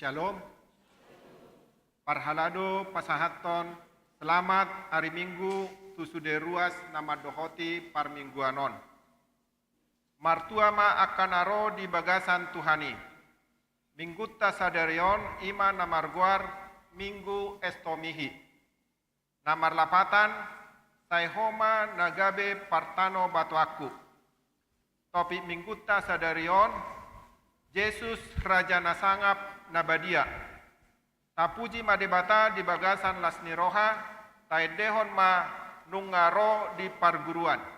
Shalom. Parhalado pasahaton selamat hari Minggu tusude ruas nama dohoti parmingguanon. Martua ma akan aro di bagasan Tuhani. Minggutta sadarion ima namarguar minggu estomihi. Namar lapatan saihoma nagabe partano batuaku. Topik minggutta sadarion Yesus Raja Nasangap Nabadia. Tapuji madebata di bagasan lasniroha, taedehon ma nungaro di parguruan.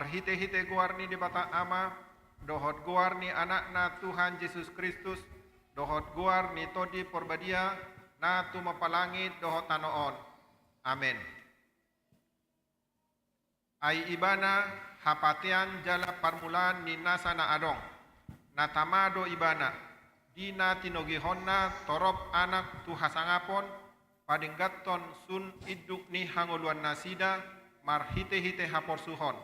Hite-hite guarni di bata ama, dohot guarni anakna Tuhan Yesus Kristus, dohot guarni todi porbadia, na tu mapalangit dohot tanoon. Amin. Ai ibana hapatian jala parmulan ni nasa na adong, na tamado ibana, di na tinogihonna torop anak tu hasangapon, padinggaton sun iduk ni hanguluan nasida, marhite-hite haporsuhon.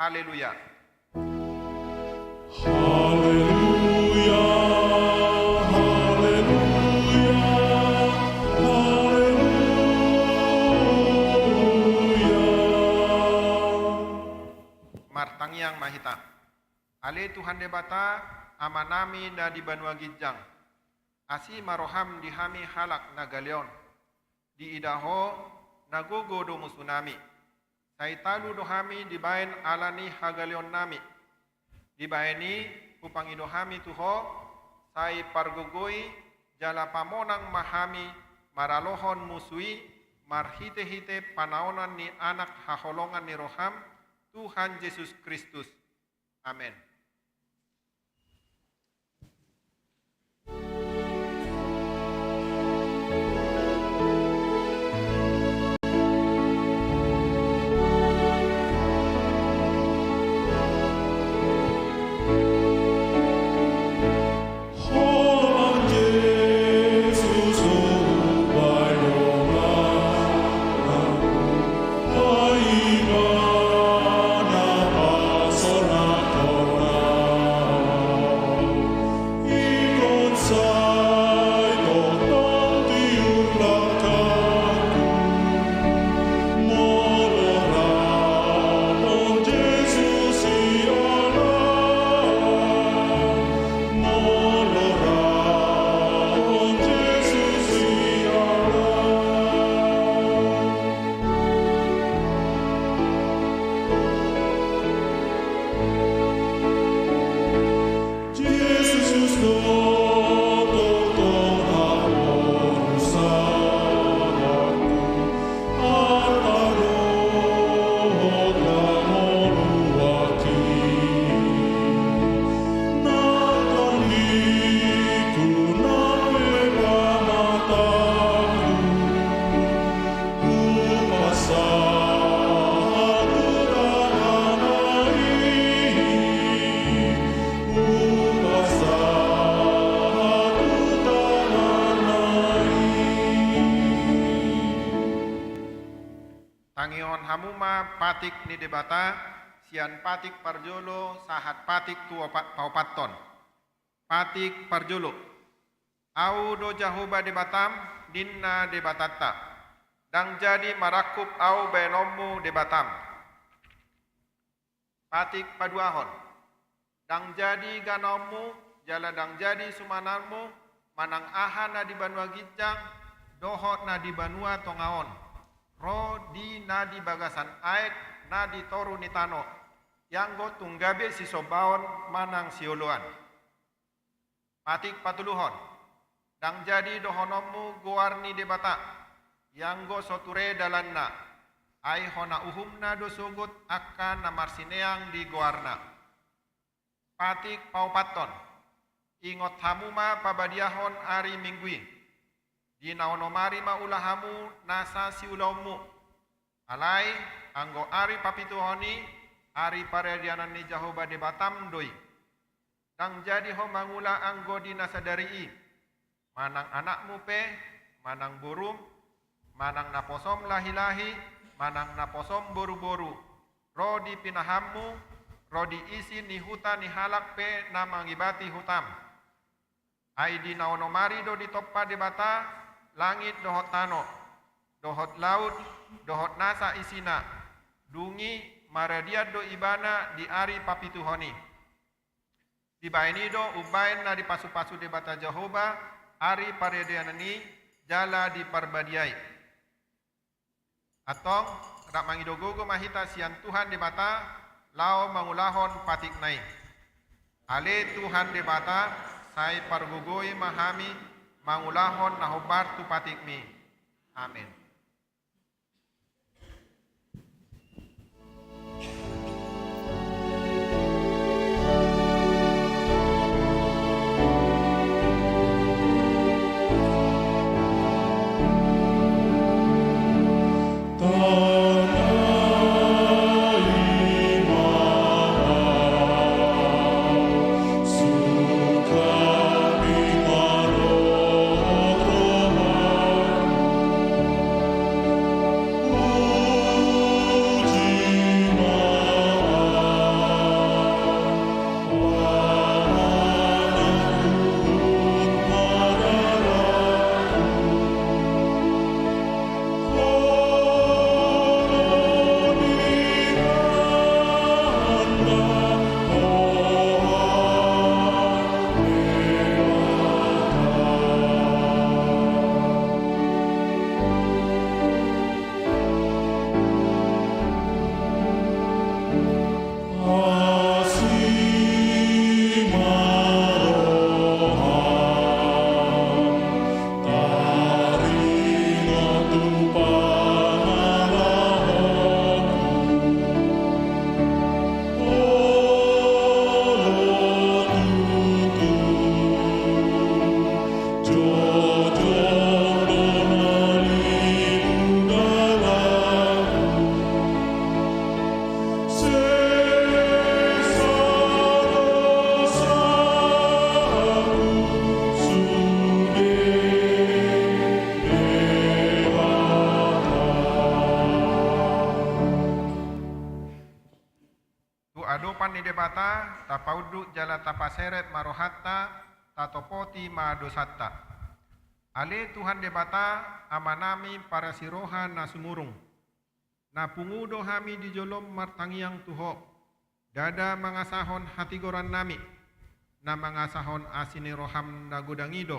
Haleluya. Haleluya. Haleluya. Haleluya. Martang yang mahita. Ale Tuhan debata amanami na di Banua Gijang. Asi maroham di hami halak na galeon. Di idaho nagogo do musunami. Saitalu dohami dibaen alani hagalion nami. Dibaeni upang idohami tuho, sai pargogoi jala pamonang mahami maralohon musui marhite-hite panaonan ni anak haholongan ni roham Tuhan Yesus Kristus. Amin. Bye. Tangion hamuma patik ni debata, sian patik parjolo, sahat patik tuo paupaton. Patik parjolo. Au do jahoba debatam, dinna debatata. Dang jadi marakup au benomu debatam. Patik paduahon. Dang jadi ganomu, jala dang jadi sumanarmu, manang aha na di banua gijang, dohot na di banua tongaon. Ro di nadi bagasan aek nadi toru nitano yang go tunggabe si sobaon manang sioloan. Patik patuluhon dang jadi dohonomu goarni debata yang go soture dalanna ai hona uhumna dosogut akan namarsineang di goarna. Patik paupaton ingot hamuma pabadiahon ari minggui di naonomari maulahamu nasa siulaumu alai anggo ari papituhoni ari paredianan ni jahoba debatam doi dang jadi ho mangula anggo di nasadari manang anakmu pe manang burum manang naposom lahi-lahi manang naposom boru-boru ro di pinahammu ro di isi ni huta ni halak pe namangibati hutam ai di naonomari do di toppa debata langit dohot tano, dohot laut, dohot nasa isina, dungi maradiat do ibana di ari papituhoni. Di baini do ubain na di pasu-pasu debata Jehovah, ari paredianani jala di parbadiai. Atong rak mangidogogo mahita sian Tuhan debata, lao mangulahon patik nai. Ale Tuhan debata, sai pargugoi mahami, mangulahon nahobar tu patikmi. Amin. Adopan ni debata tapauduk jala tapaseret marohatta tatopoti madosatta. Ale Tuhan debata amanami para siroha na sumurung. Na pungudo hami di jolom martangiang tuho. Dada mangasahon hati goran nami. Na mangasahon asini roham na gudangido.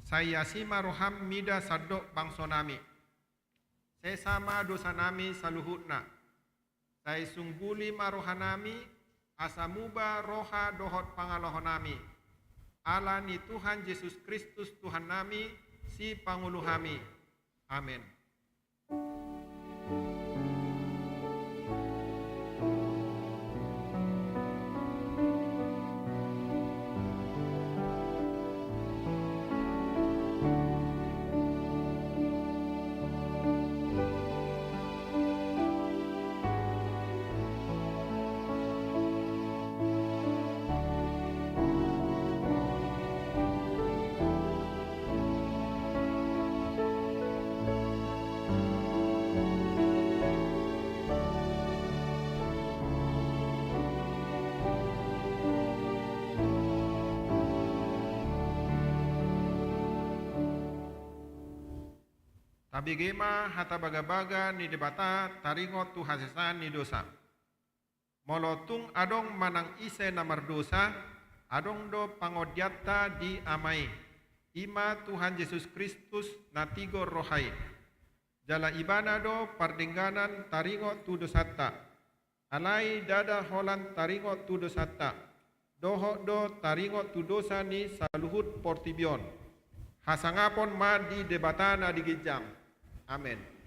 Sayasima roham mida sadok bangso nami. Sesama dosa nami saluhutna. Sai sungguli marohanami asamuba roha dohot pangalohonami Allah ni Tuhan Yesus Kristus Tuhan nami, si Pangulu kami. Amin. Tabigema hata baga-baga ni debata taringot tu hasesan ni dosa. Molotung adong manang ise namar dosa, adong do pangodyata di amai. Ima Tuhan Yesus Kristus natigo rohai. Jala ibana do pardengganan taringot tu dosata. Alai dada holan taringot tu dosata. Doho do taringot tu dosa ni saluhut portibion. Hasangapon ma di debatana di gijam. Amin.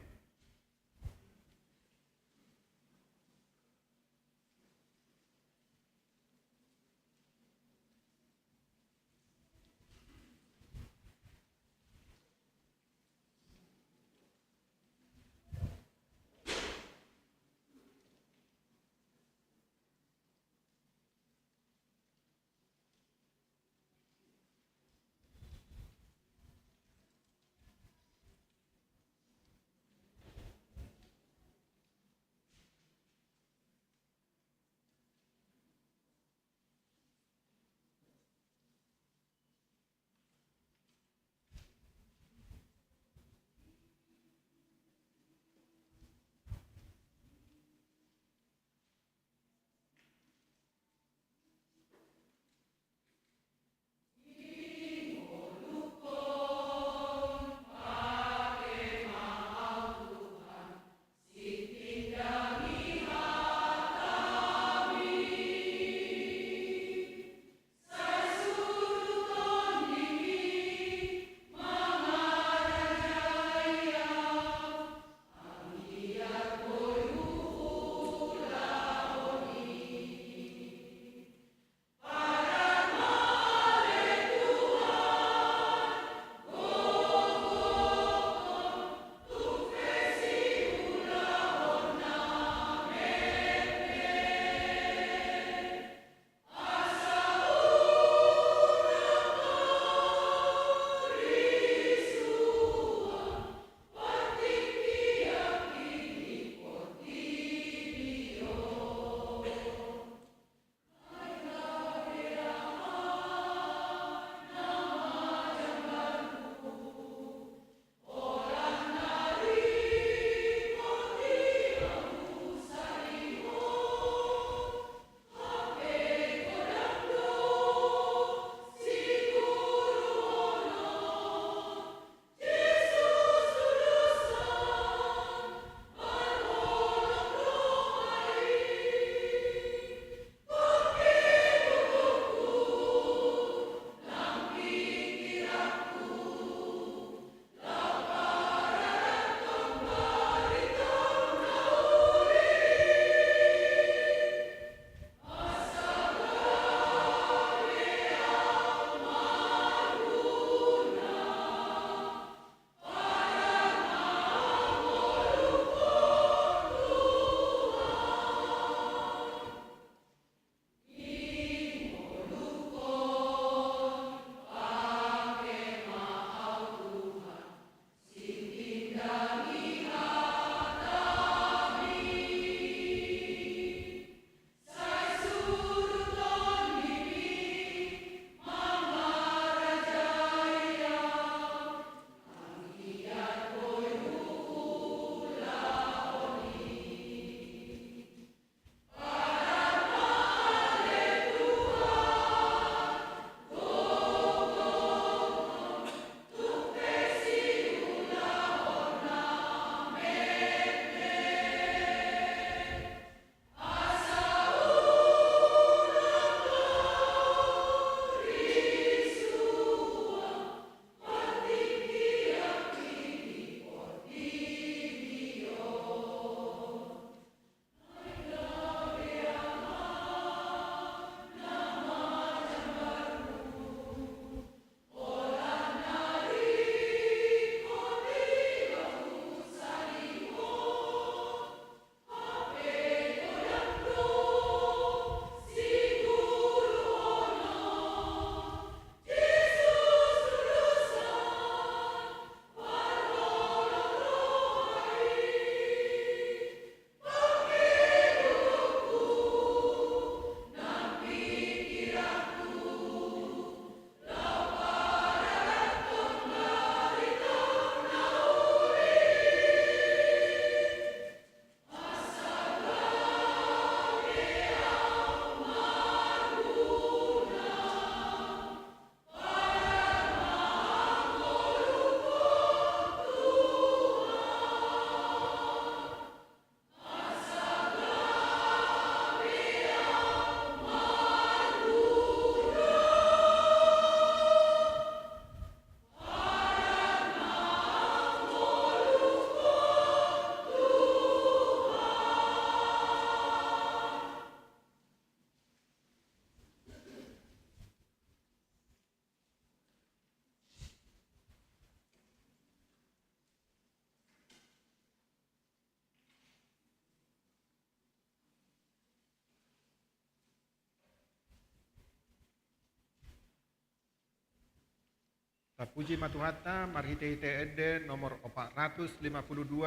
Sapuji matuhatta marhite-hite ede nomor 452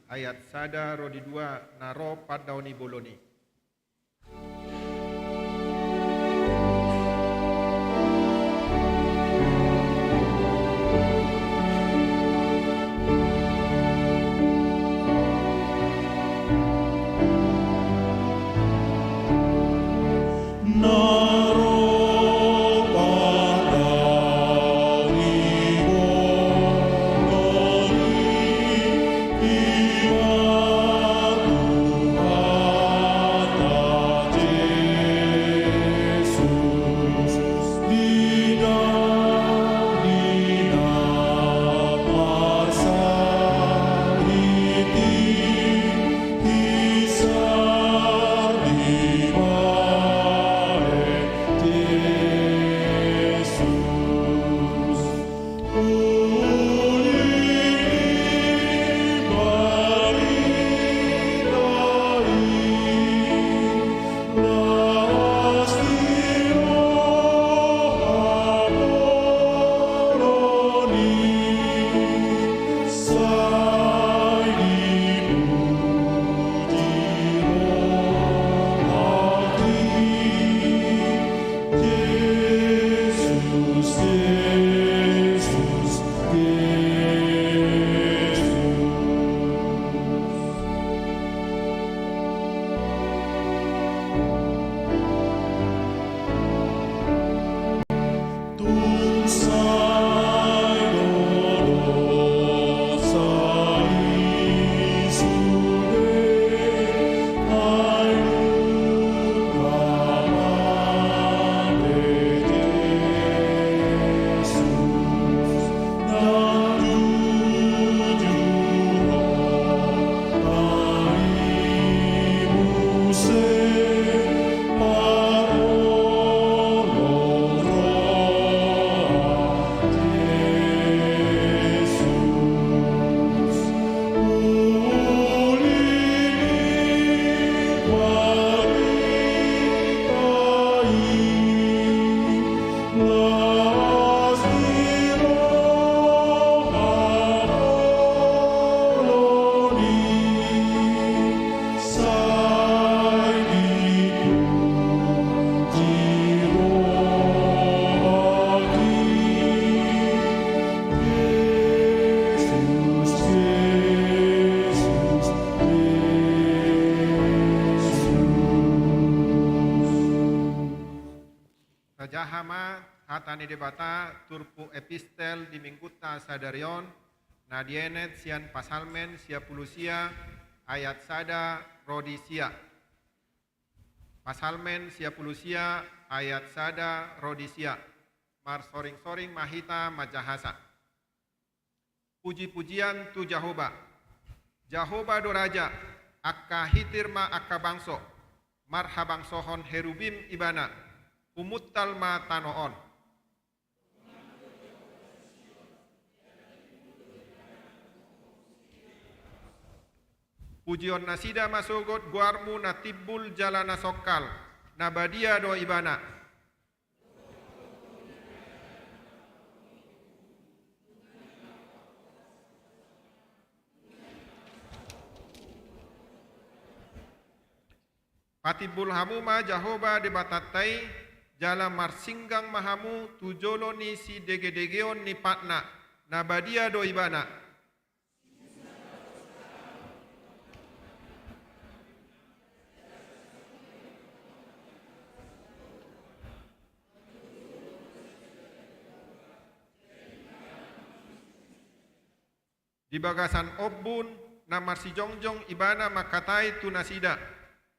ayat sada rodi 2 naro padauni boloni. Sajahama hatani debata turpu epistel di mingguta sadarion nadienet sian pasalmen sia pulusia ayat sada rodisia. Pasalmen sia pulusia ayat sada rodisia. Mar soring-soring mahita majahasa. Puji-pujian tu Jahoba. Jahoba do raja akka hitirma akka bangso. Marhabang sohon herubim ibana. Umuttal ma tanoon. Pujion nasida masogot guarmu natibul jalana sokal. Nabadia do ibana. Patibul hamuma Jahoba debatatai jala marsinggang mahamu tujolo ni si dege-degeon ni patna nabadia do ibana. Di bagasan obun na marsi jongjong ibana makatai tu nasida.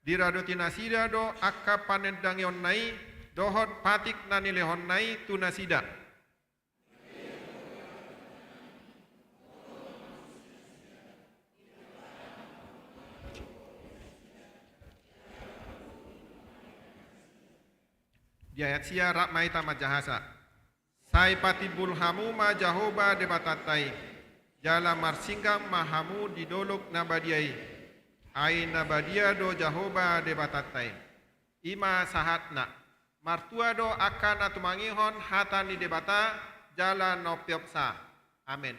Diradoti nasida do akka panendangion nai dohot patik nanilehon nai tu nasida. Di ayat sia rak maita majahasa. Sai patibul hamu ma Jahoba debatatai. Jala marsinggang mahamu didolok nabadiai. Ai nabadia do Jahoba debatatai. Ima sahatna. Martua do akan atumangihon hatani debata jalan no piopsa. Amin.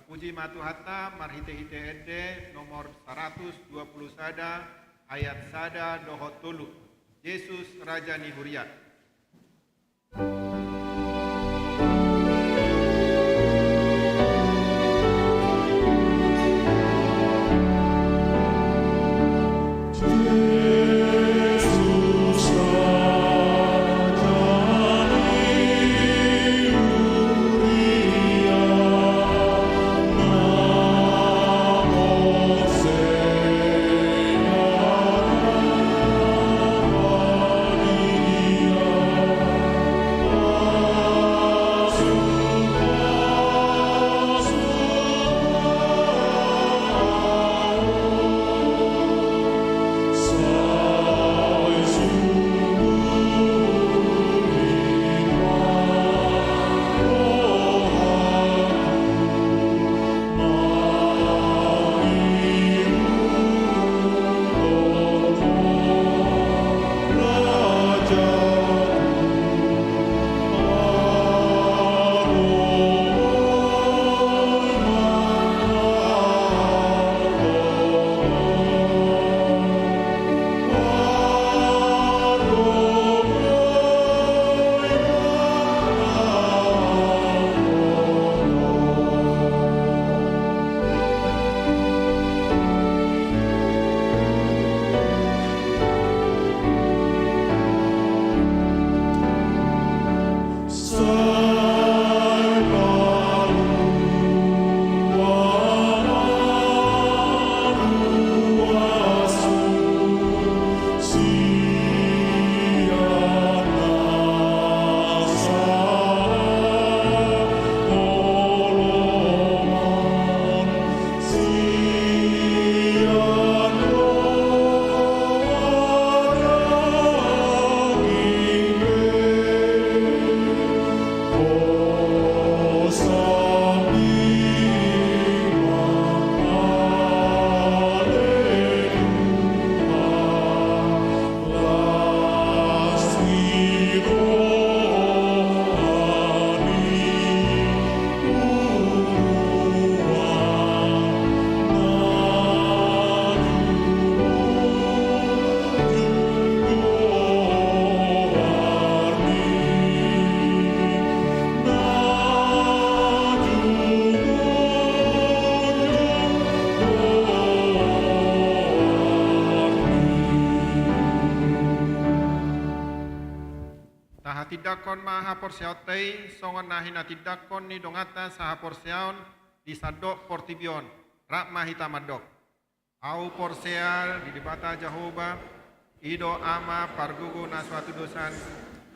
Puji matu hatta marhite-hite ede nomor 120 sada ayat sada dohot tulu. Yesus Raja Nihuriat. Tidakon maha porsiautei songon nahina tidakon ni dongata saha porsiaon di sadok portibion rak mahita madok. Au porsea di debata Jehovah ido ama pargugu na suatu dosan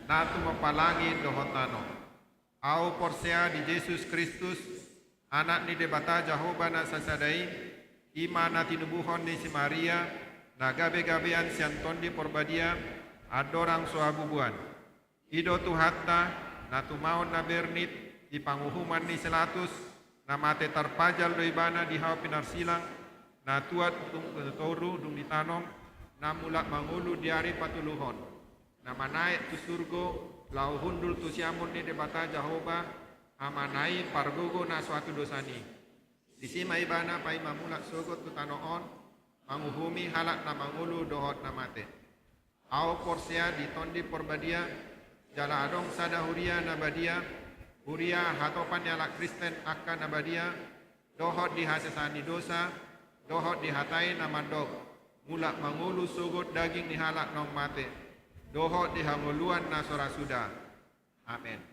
natu mempalangi dohotano. Au porsea di Yesus Kristus anak ni debata Jehovah na sasadai ima na tinubuhon di si Maria na gabe-gabean sianton di porbadia adorang sohabubuan. Ido tu hatta na tumaon na bernit di panguhuman ni selatus na mate tarpajal do ibana di hau pinarsilang na tuat tung toru dung ditanom na mulak mangulu diari patuluhon na manaik tu surgo lau hundul tu siamun ni debata Jehovah amanai pargogo na suatu dosani disima ibana pai mamulak sogot tu tanoon manguhumi halak na mangulu dohot na mate au porsea di tondi porbadia jala adong sada huria nabadia huria hatopan yalak Kristen akan nabadia dohot dihasesani dosa dohot dihatai namandok mulak mangulu sugut daging dihalak nong mate dohot dihanguluan nasora suda. Amin.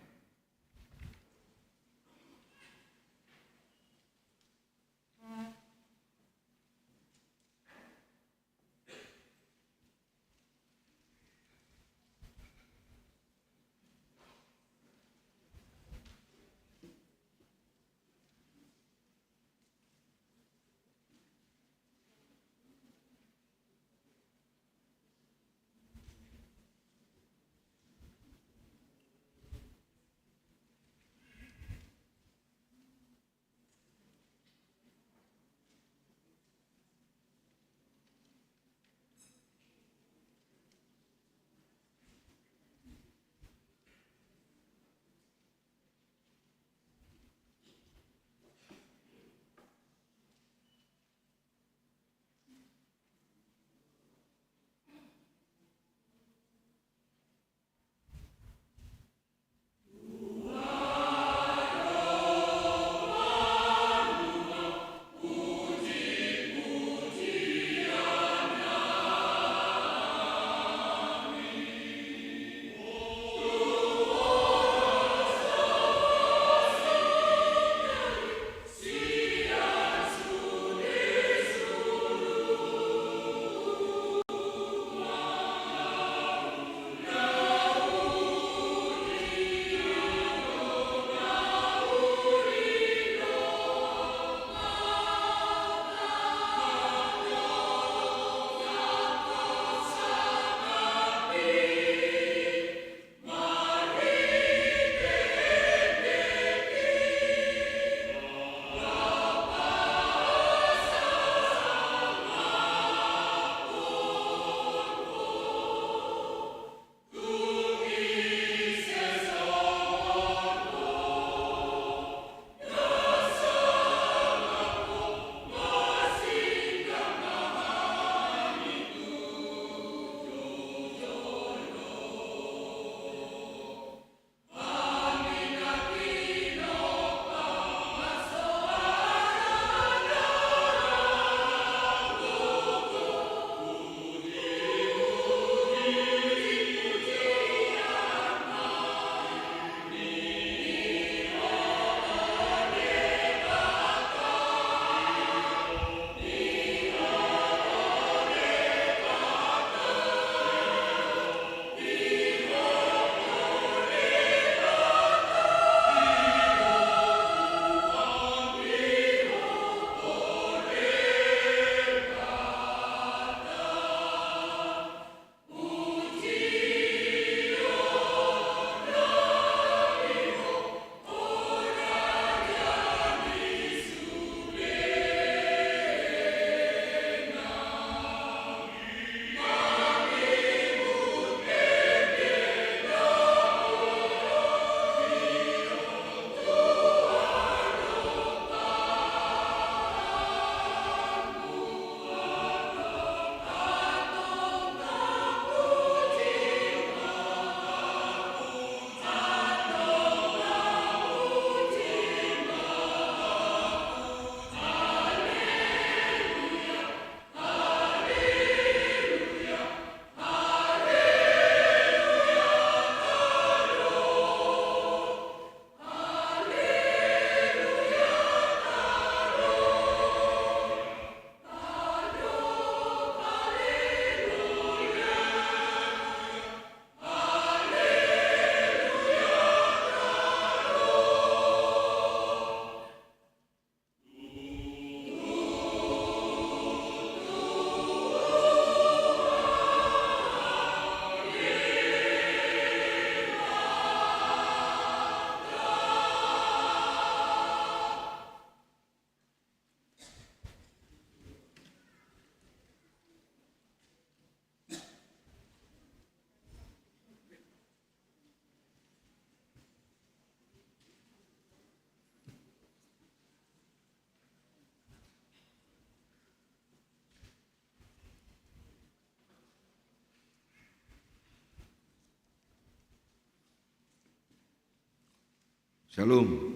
Shalom.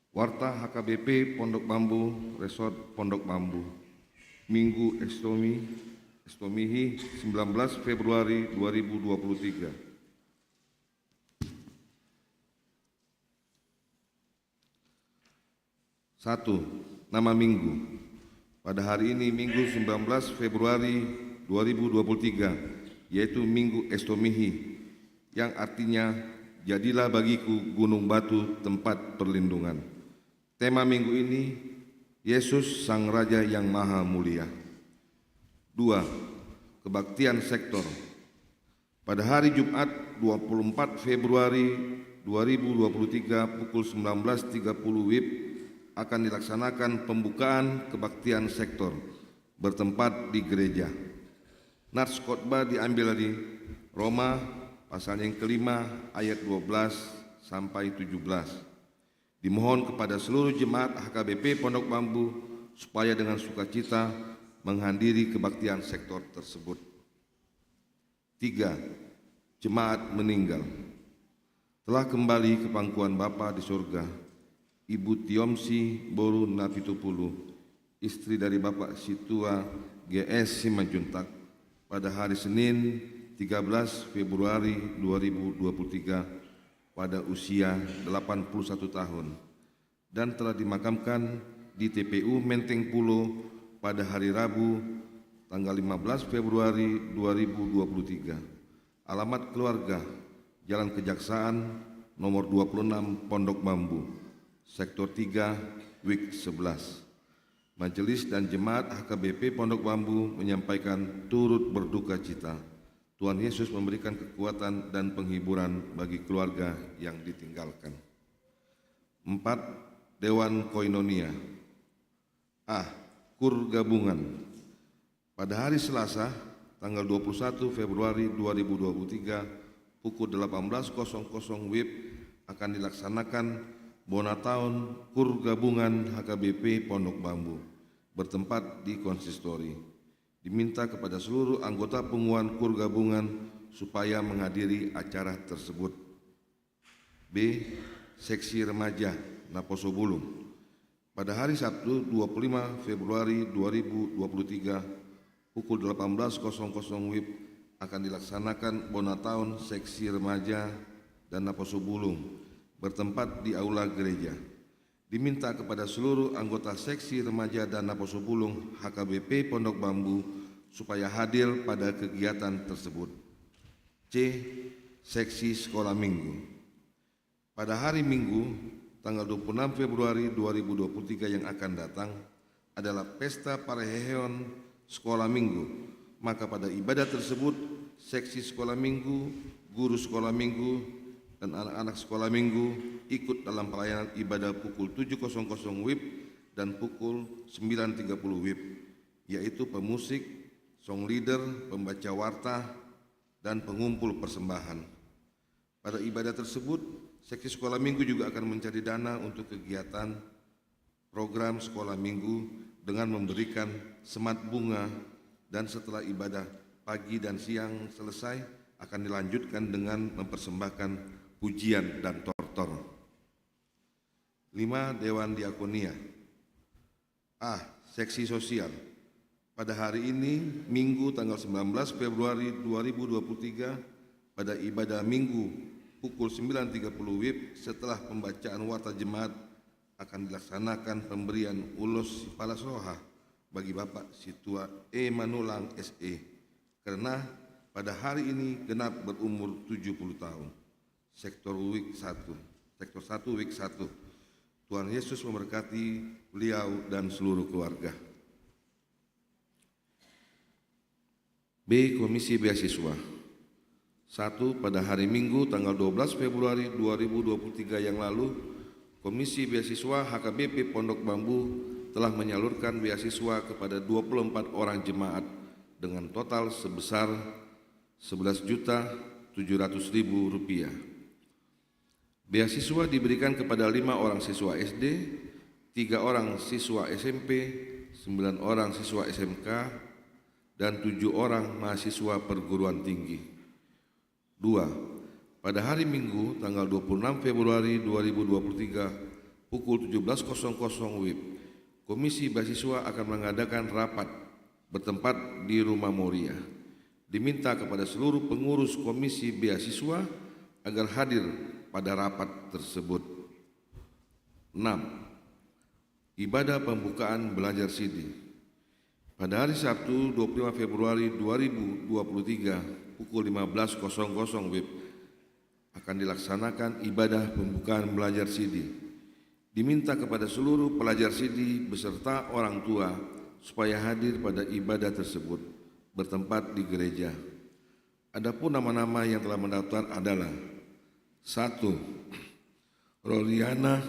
Warta HKBP Pondok Bambu, Resort Pondok Bambu. Minggu Estomihi 19 Februari 2023. 1. Nama minggu. Pada hari ini Minggu 19 Februari 2023, yaitu Minggu Estomihi, yang artinya jadilah bagiku gunung batu tempat perlindungan. Tema minggu ini, Yesus Sang Raja yang Maha Mulia. 2. Kebaktian sektor. Pada hari Jumat 24 Februari 2023 pukul 19.30 WIB akan dilaksanakan pembukaan kebaktian sektor bertempat di gereja. Nats khotbah diambil dari Roma pasal yang kelima ayat 12 sampai 17. Dimohon kepada seluruh jemaat HKBP Pondok Bambu supaya dengan sukacita menghadiri kebaktian sektor tersebut. 3. Jemaat meninggal. Telah kembali ke pangkuan Bapa di surga, Ibu Tiomsi Boru Napitupulu, istri dari Bapak Situa GS Simanjuntak, pada hari Senin 13 Februari 2023 pada usia 81 tahun, dan telah dimakamkan di TPU Menteng Pulo pada hari Rabu tanggal 15 Februari 2023. Alamat keluarga Jalan Kejaksaan nomor 26 Pondok Bambu, Sektor 3, Wik 11. Majelis dan jemaat HKBP Pondok Bambu menyampaikan turut berduka cita. Tuhan Yesus memberikan kekuatan dan penghiburan bagi keluarga yang ditinggalkan. 4. Dewan Koinonia. Kur Gabungan. Pada hari Selasa, tanggal 21 Februari 2023, pukul 18.00 WIB akan dilaksanakan Bonataun Kur Gabungan HKBP Pondok Bambu bertempat di konsistori. Diminta kepada seluruh anggota penguat Kur Gabungan supaya menghadiri acara tersebut. B. Seksi Remaja Naposo Bulung. Pada hari Sabtu 25 Februari 2023 pukul 18.00 WIB akan dilaksanakan Bonataun Seksi Remaja dan Naposo Bulung bertempat di aula gereja. Diminta kepada seluruh anggota seksi remaja dan Naposo Bulung HKBP Pondok Bambu supaya hadir pada kegiatan tersebut. C. Seksi Sekolah Minggu. Pada hari Minggu tanggal 26 Februari 2023 yang akan datang adalah pesta Pareheon Sekolah Minggu. Maka pada ibadah tersebut, seksi sekolah minggu, guru sekolah minggu, dan anak-anak sekolah minggu ikut dalam pelayanan ibadah pukul 7.00 WIB dan pukul 9.30 WIB, yaitu pemusik, song leader, pembaca warta, dan pengumpul persembahan. Pada ibadah tersebut, seksi sekolah minggu juga akan mencari dana untuk kegiatan program sekolah minggu dengan memberikan semat bunga, dan setelah ibadah pagi dan siang selesai akan dilanjutkan dengan mempersembahkan pujian dan tortor. 5. Dewan Diakonia. Seksi Sosial. Pada hari ini, Minggu tanggal 19 Februari 2023, pada ibadah Minggu pukul 9.30 WIB setelah pembacaan warta jemaat akan dilaksanakan pemberian ulos Sipala Soha bagi Bapak Situa E. Manulang SE, karena pada hari ini genap berumur 70 tahun. Sektor 1 Wik 1. Tuhan Yesus memberkati beliau dan seluruh keluarga. B. Komisi Beasiswa. 1. Pada hari Minggu tanggal 12 Februari 2023 yang lalu, Komisi Beasiswa HKBP Pondok Bambu telah menyalurkan beasiswa kepada 24 orang jemaat dengan total sebesar Rp11.700.000. Beasiswa diberikan kepada 5 orang siswa SD, 3 orang siswa SMP, 9 orang siswa SMK, dan 7 orang mahasiswa perguruan tinggi. 2. pada hari Minggu tanggal 26 Februari 2023 pukul 17.00 WIB, Komisi Beasiswa akan mengadakan rapat bertempat di Rumah Moria. Diminta kepada seluruh pengurus Komisi Beasiswa agar hadir pada rapat tersebut. 6. Ibadah pembukaan belajar CD. Pada hari Sabtu 25 Februari 2023 pukul 15.00 WIB akan dilaksanakan ibadah pembukaan belajar CD. Diminta kepada seluruh pelajar CD beserta orang tua supaya hadir pada ibadah tersebut bertempat di gereja. Adapun nama-nama yang telah mendaftar adalah 1. Roliana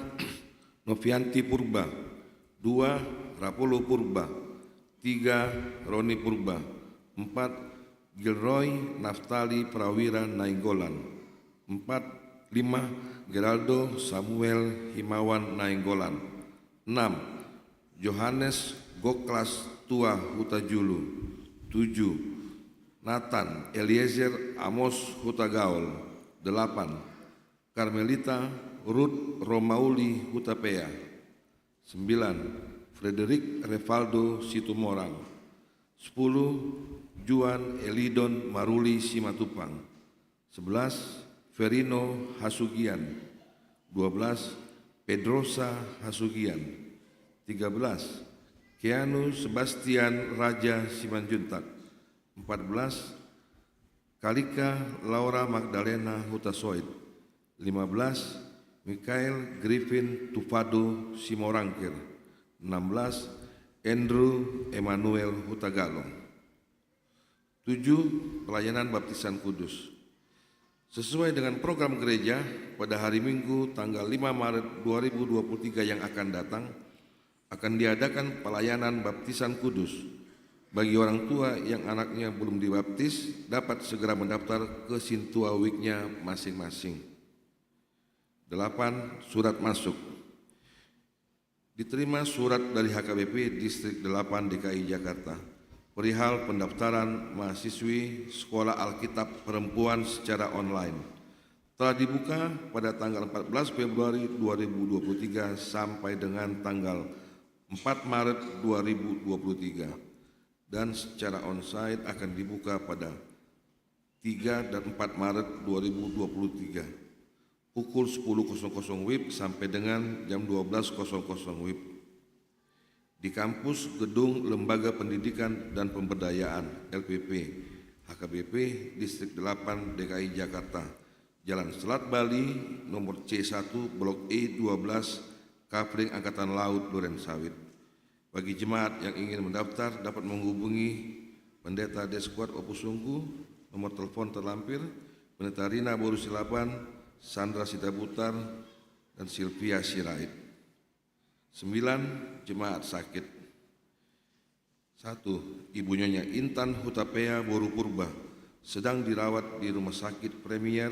Novianti Purba, 2. Rapolo Purba, 3. Roni Purba, 4. Gilroy Naftali Prawira Nainggolan, 5. Geraldo Samuel Himawan Nainggolan, 6. Johannes Goklas Tua Hutajulu, 7. Nathan Eliezer Amos Hutagaul, 8. Carmelita Ruth Romauli Hutapea, 9. Frederick Revaldo Situmorang, 10. Juan Elidon Maruli Simatupang, 11. Verino Hasugian, 12. Pedrosa Hasugian, 13. Keanu Sebastian Raja Simanjuntak, 14. Kalika Laura Magdalena Hutasoid, 15. Mikael Griffin Tufado Simorangkir, 16. Andrew Emmanuel Hutagalong. 7. Pelayanan baptisan kudus. Sesuai dengan program gereja, pada hari Minggu tanggal 5 Maret 2023 yang akan datang, akan diadakan pelayanan baptisan kudus. Bagi orang tua yang anaknya belum dibaptis, dapat segera mendaftar ke Sintua Week-nya masing-masing. 8. Surat masuk. Diterima surat dari HKBP Distrik 8 DKI Jakarta perihal pendaftaran mahasiswi Sekolah Alkitab Perempuan secara online. Telah dibuka pada tanggal 14 Februari 2023 sampai dengan tanggal 4 Maret 2023 dan secara onsite akan dibuka pada 3 dan 4 Maret 2023 pukul 10.00 WIB sampai dengan jam 12.00 WIB di kampus Gedung Lembaga Pendidikan dan Pemberdayaan LPP HKBP Distrik 8 DKI Jakarta, Jalan Selat Bali nomor C1 Blok E12 Kafling Angkatan Laut Durensawit. Bagi jemaat yang ingin mendaftar dapat menghubungi Pendeta Deskuat Opusunggu, nomor telepon terlampir, Pendeta Rina Borusilaban, Sandra Sitabutar, dan Sylvia Sirait. 9. Jemaat sakit. 1. Ibu Nyonya Intan Hutapea Boru Purba sedang dirawat di Rumah Sakit Premier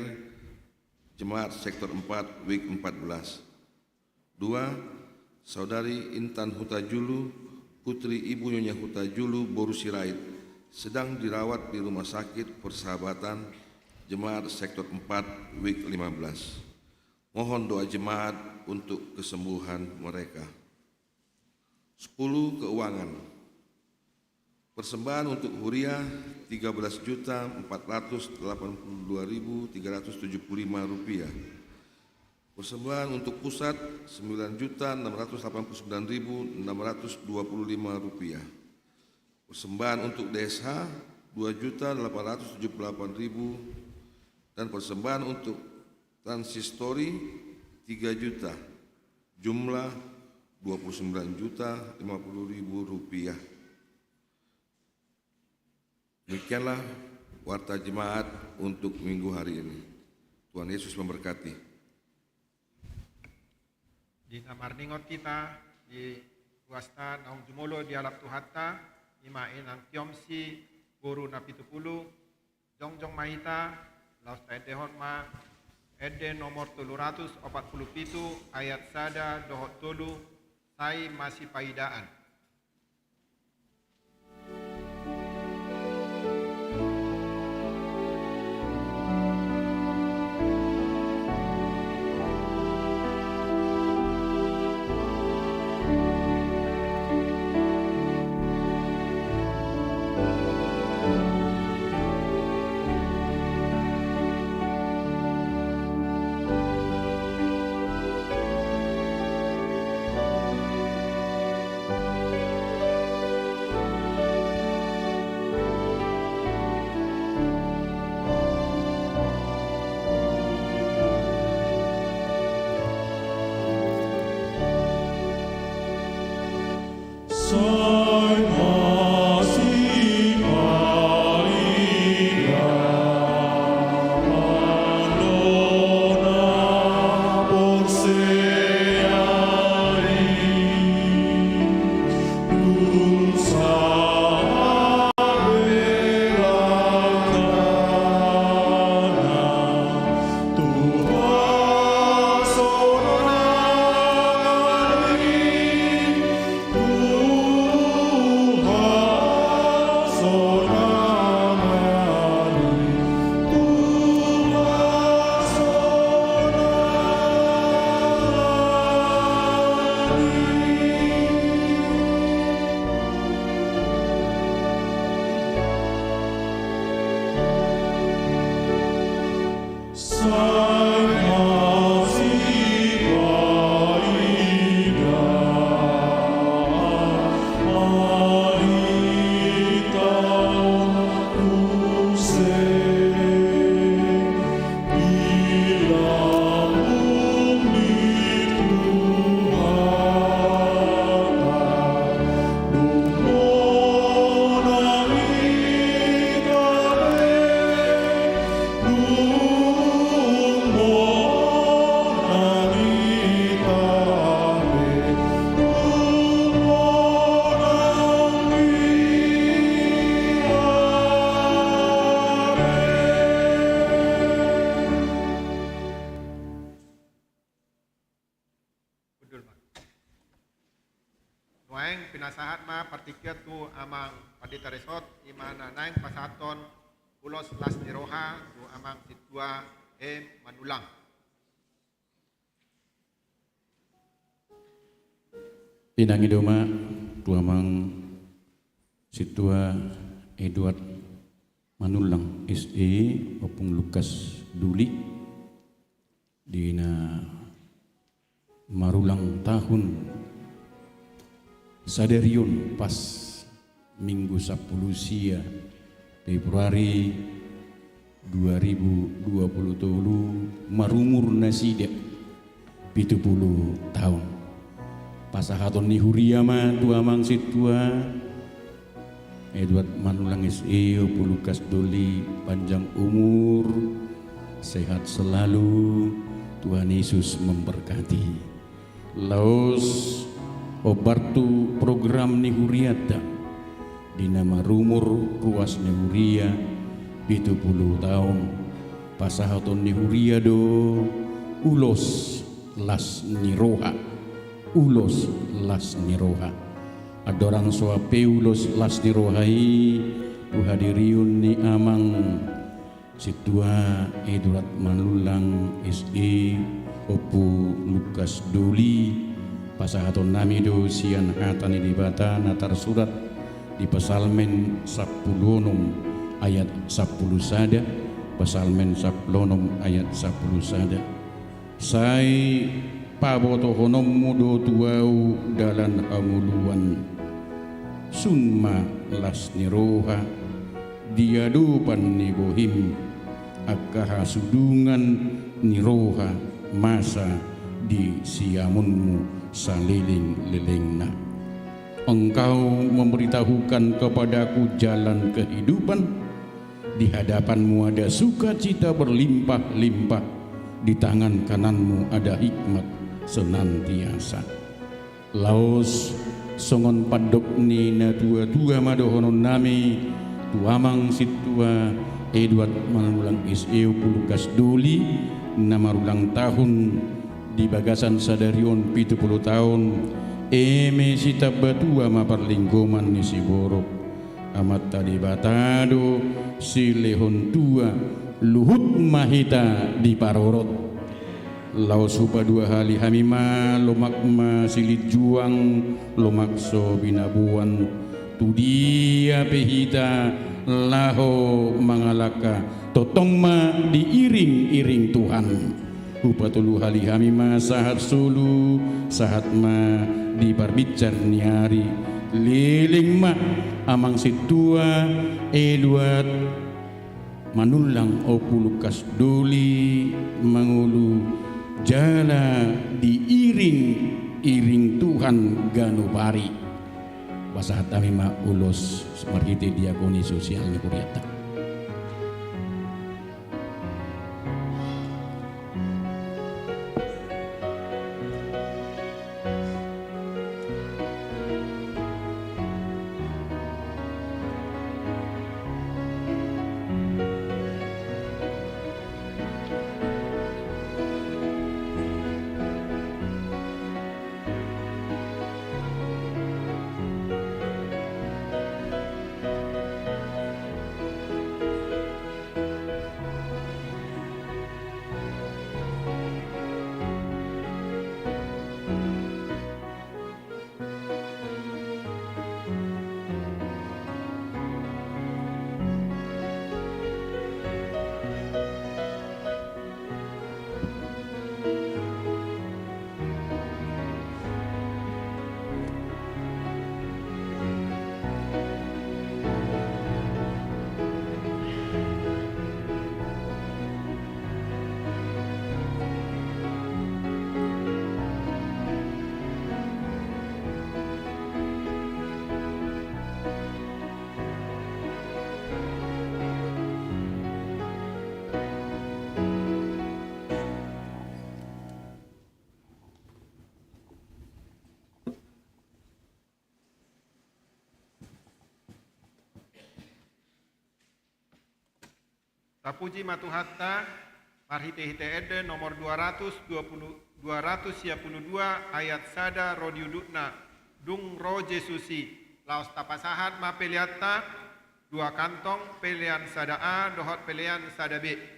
Jemaat Sektor 4 Week 14. 2. Saudari Intan Hutajulu, putri Ibu Nyonya Hutajulu Boru Sirait, sedang dirawat di Rumah Sakit Persahabatan Jemaat Sektor 4 Week 15. Mohon doa jemaat untuk kesembuhan mereka. 10. Keuangan. Persembahan untuk Huria Rp13.482.375. Persembahan untuk pusat Rp9.689.625. Persembahan untuk DSH Rp2.878.000 dan persembahan untuk Transistori 3 juta, jumlah Rp29.050.000. Demikianlah warta jemaat untuk minggu hari ini. Tuhan Yesus memberkati. Di namarningot kita di wasta naung jumulo di alap tuhatta imain ang tiomsi guru na 70 jongjong mahita laus taedehon ma Ede nomor 347 ayat sada dohot tolu sai masih paidaan. Nuaing pinasahat ma partikiat tu amang padita resort imana naing pasaton ulos las niroha tu amang situa manulang. Pinangi doma tu amang situa Edward Manulang SE opung Lukas Duli dina marulang tahun sadarion pas Minggu 10 sia Februari 2023 marumur nasida 70 tahun pasahaton ni huriama tu amang situa Edward Manulang SE opung Lukas Duli panjang umur sehat selalu Tuhan Yesus memberkati laos obartu program ni huriata di nama rumur ruas ni huria 70 tahun pasahaton ni huria do ulos las niroha ulos las niroha adorang soape ulos las nirohai tuhadiriun ni amang situa Edward Manulang SE opu Lukas Duli pasahaton nami do sian hatani di bata natar surat di pesalmen 10 ayat 10 sada pesalmen 10 ayat 10 sada sai paboto honom mudo tuau dalan amuluan summa las niroha diadupan ni bohim akaha sudungan niroha masa di siamunmu saliling-lilingna. Engkau memberitahukan kepadaku jalan kehidupan, di hadapanmu ada sukacita berlimpah-limpah, di tangan kananmu ada hikmat senantiasa. Laos songon padok ni na tua-tua madohonon nami tuamang situa Edward Manulang SE Lukas Duli nama ulang tahun di bagasan sadarion 70 tahun eme sita batua maparlinggoman ni si borok amat tadi batado si lehon tua luhut mahita di parorot lau supa 2 hali hamima lomakma silit juang lomakso binabuan tu dia pehita laho mangalaka totongma diiring-iring Tuhan upatulu hali hamima sahat sulu sahat ma di parbicar niari liling ma amang situa Edward Manulang opu Lukas Duli mangulu jala diiring-iring Tuhan ganubari basahat amima ulos marhite diakoni sosial ni kuriata. Tapuji matuhatta, marhite-hite ede nomor 222 ayat sada rodiudukna, dung roje susi, laos tapasahat ma peliatta, 2 kantong pelian sada A, dohot pelian sada B.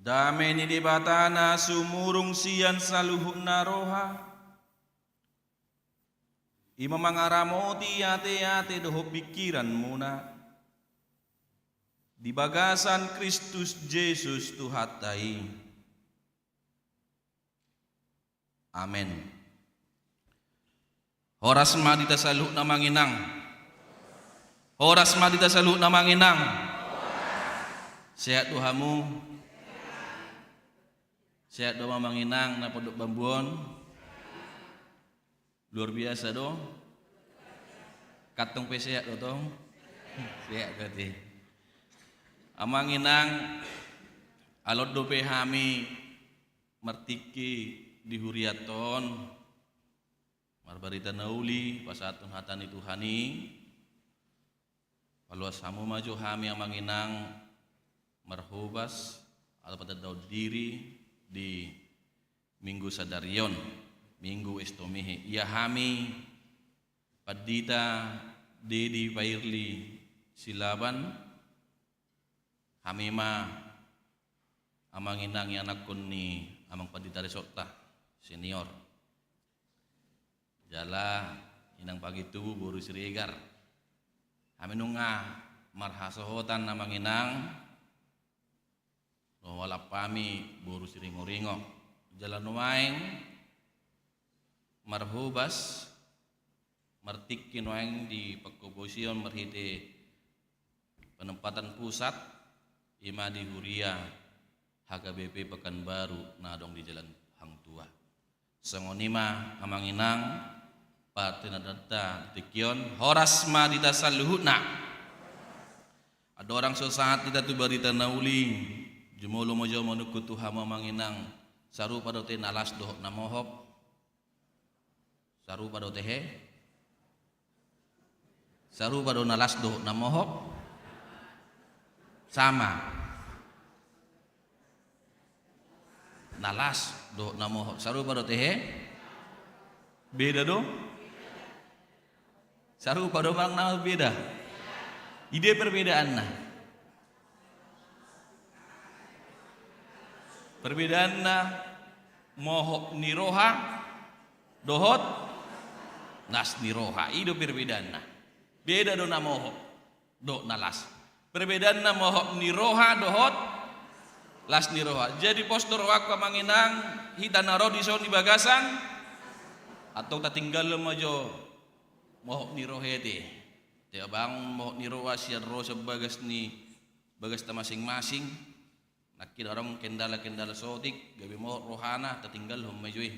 Dameni di batana sumurung sian saluhuna roha. Ima mangaramoti ate-ate doho pikiran muna. di bagasan Kristus Yesus Tuhatai. Amin. Horas madita saluk na manginang. Horas madita saluk na manginang. Sehat dohamu. Sehat doa manginang na podok bambuon. Luar biasa do. Katong pe sehat do tong. Sehat berarti. Amanginang alot dope hami martiki di huriaton marbarita nauli pasatun hatani Tuhani paluas hamu maju hami amanginang marhubas atau pada daud diri di Minggu Sadarion, Minggu Estomihe. Ia hami padita Dedi Pairli Silaban hamima amanginang yang nakun ni amang padita resokta senior jala inang pagi tubuh buru sirigar aminunga marhasohotan amanginang wala pami buru siringo-ringo jalan nuaing marhubas martikin waing di pagkoposion marhite penempatan pusat ima di Huria HKBP Pekanbaru nadong di Jalan Hang Tua sengonima amanginang patina data tikion horas madita saluhutna ada orang sesaat kita tu barita nauli jumolo mojo manukut Tuhan manginang saru pada te nalas dohok namohop saru pada tehe saru pada nalas dohok namohop sama nalas dohok namohop saru pada tehe beda dong saru pada makna beda ide perbedaan nah perbedaan mohok niroha dohot nas niroha itu perbedaan beda do na mohok do nalas perbedaan mohok niroha dohot las niroha jadi postur waktu manginang hitanaro di son di bagasan atau tak tinggal majo mohok nirohete te bang mohok niroha sian ro sebagas ni bagas ta masing-masing nakid orang kendala-kendala sotik gabi mo rohana tertinggal humajui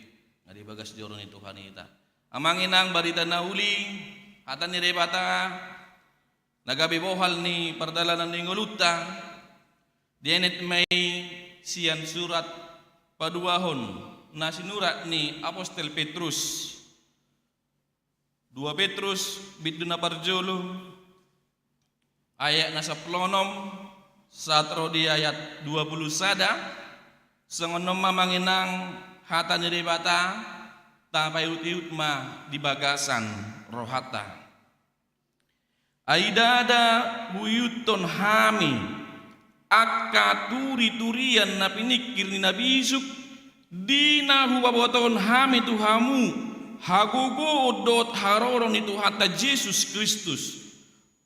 ngadi bagas joron itu hanita amanginang barita nauli hatan ni rebata nagabi bohal ni pardalanan ni nguluta dienet may sian surat paduahon na sinurat ni Apostel Petrus 2 Petrus bitu na parjolo ayat na sa plonom satro di ayat 20 sada sengonom mamanginang hata nyeri bata tapai utiut ma di bagasan rohata aidada buyuton hami akka turi-turian napinikir ni nabisuk dina hubaboton hami tuhamu hagugo dot haroron itu hata Yesus Kristus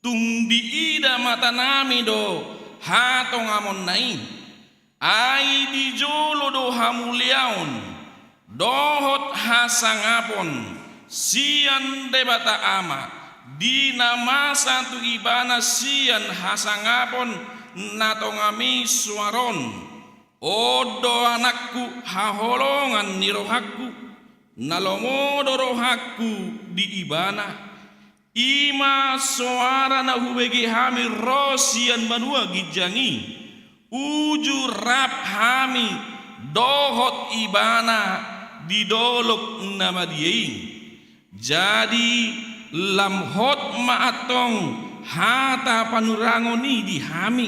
tumbi ida mata nami do hatong amon nai ai di jolo do hamuliaon dohot hasangapon sian debata ama dina masa tu ibana sian hasangapon natongami suaron odo anakku haholongan nirohaku nalomodo rohaku di ibana ima suara na hubegi hami rosian banua gijangi uju rap hami dohot ibana didolok nama diei jadi lamhot maatong hata panurangoni di hami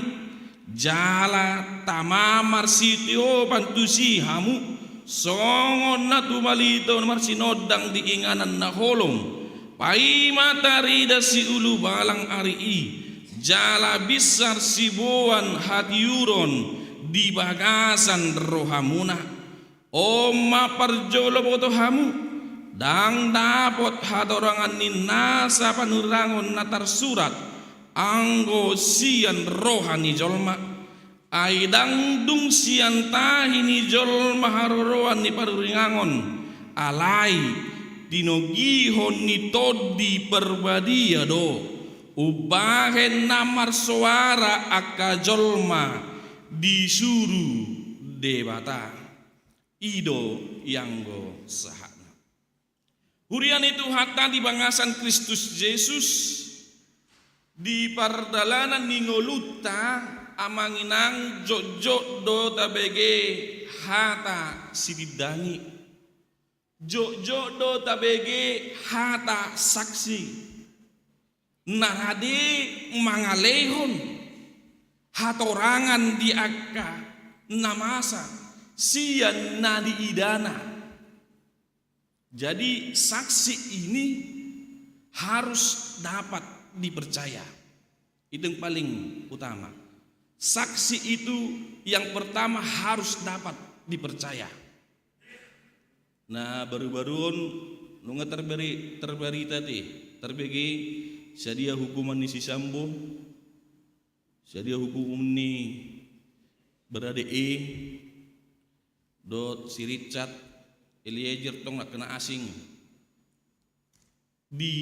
jala tamamar sitio pantusi hamu songon na tumalito marsinodang diinganan na holong pai matari da si ulu balang ari jala besar sibuan hatiuron di bagasan rohamuna oma parjolo boto hamu dang dapot hadorangan ni nasa panurangon natar surat anggo sian rohani jolma aidang dung sian tahini jolma haroroan ni paruringangon alai dinogihon ni todi perbadia do ubahen namar suara aka jolma disuruh debata ido yanggo sahana hurian itu hatta di bangasan Kristus Yesus di pardalanan ningoluta amanginang jok do tabege hata sididangi jok do tabege hata saksi narade mangalehon hatorangan di akka namasa sian nadi idana. Jadi saksi ini harus dapat dipercaya. Itu yang paling utama. Saksi itu yang pertama harus dapat dipercaya. Nah baru-baruan nunga terberi tadi terbagi sedia hukuman ni si Sambo, sedia hukuman ni berada dot si Richard Eliezer tong nak kena asing di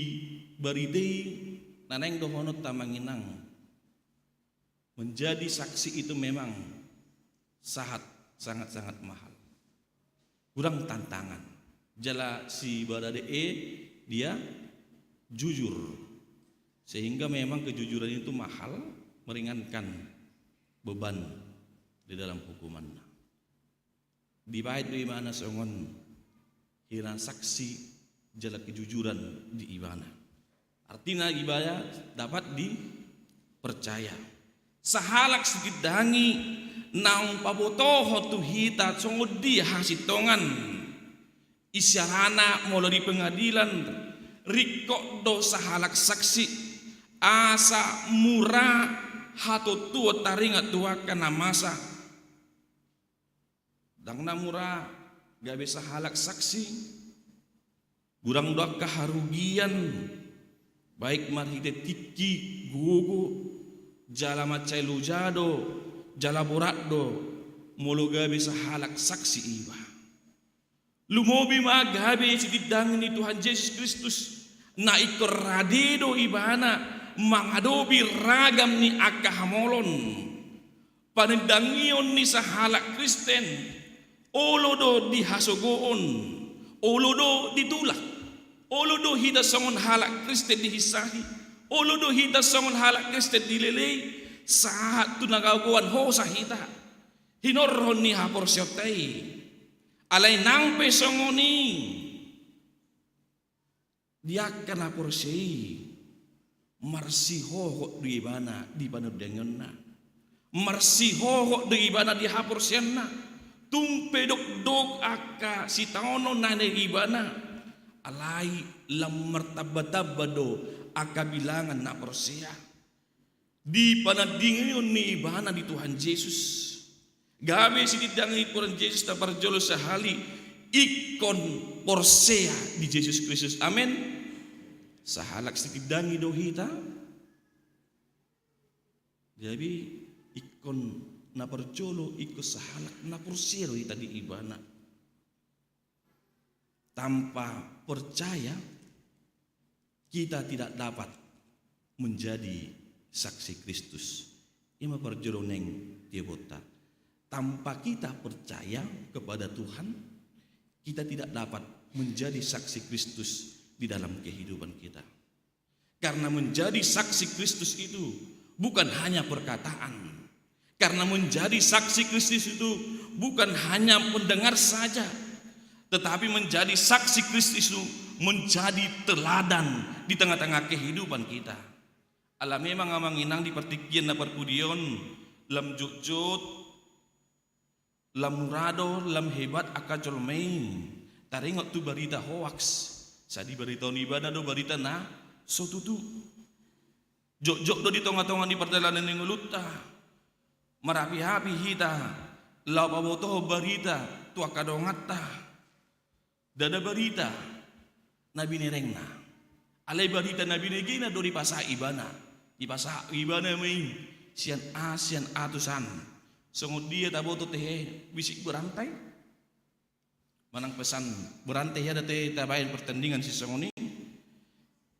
baridei naneng dohonot tamanginang menjadi saksi itu memang sangat mahal kurang tantangan jala si barade dia jujur sehingga memang kejujuran itu mahal meringankan beban di dalam hukuman di bait di mana songon hiran saksi jala kejujuran di ibana artinya ibadah dapat dipercaya sahalak sedikit dangi naung pabotoho tu hita songodi hasitongan isyarana molo di pengadilan rikok do sahalak saksi asa murah hato tua taringa tua kana masa dang namura gak bisa halak saksi gurang doa keharugian baik marhide tiki gogo jala macai lujado jala boraddo mulu gak bisa halak saksi iba lumobi magabe sididang ni Tuhan Yesus Kristus na ikor radido ibana mangadobi ragam ni akahamolon panedangion ni sahalak Kristen olodo dihasogoon olodo ditulak olodo hida songon halak Kristen dihisahi olodo hida songon halak Kristen dilelei saat tu nagagawan ho sahita hinorhon ni haporsyotay alay nang pesongoni diak kana porsyi marsiho di ibana di panudengonna marsiho di ibana di haporsyanna tumpedok dok aka si taono nane ibana alai lam martabatabado aka bilangan na porsia di panadingon ni ibana di Tuhan Yesus gabe si didangi Tuhan Yesus ta parjolo sahali ikon porsia di Yesus Kristus amin sahalak si didangi dohita jadi ikon na perjolo ikut sahalak na porsiero tadi ibana tanpa percaya kita tidak dapat menjadi saksi Kristus ima perjolo neng tiebota tanpa kita percaya kepada Tuhan kita tidak dapat menjadi saksi Kristus di dalam kehidupan kita karena menjadi saksi Kristus itu bukan hanya perkataan. Karena menjadi saksi Kristus itu bukan hanya mendengar saja, tetapi menjadi saksi Kristus itu menjadi teladan di tengah-tengah kehidupan kita. Alam memang amanginang di pertikian na perpudion, lam jujut, lam murado, lam hebat akajol main. Taringot tu berita hoax, sadi berita ibadah do berita na sotutu. Jok-jok do di tengah-tengah di perjalanan yang luta. Marapi-hapi hita lapaboto berita tua kadongata dada berita nabi nerengna alai berita nabi negina dori pasa ibana ipasa ibana may sian atusan sungod dia taboto teh bisik berantai manang pesan berantai ya date tabayan pertandingan si songoni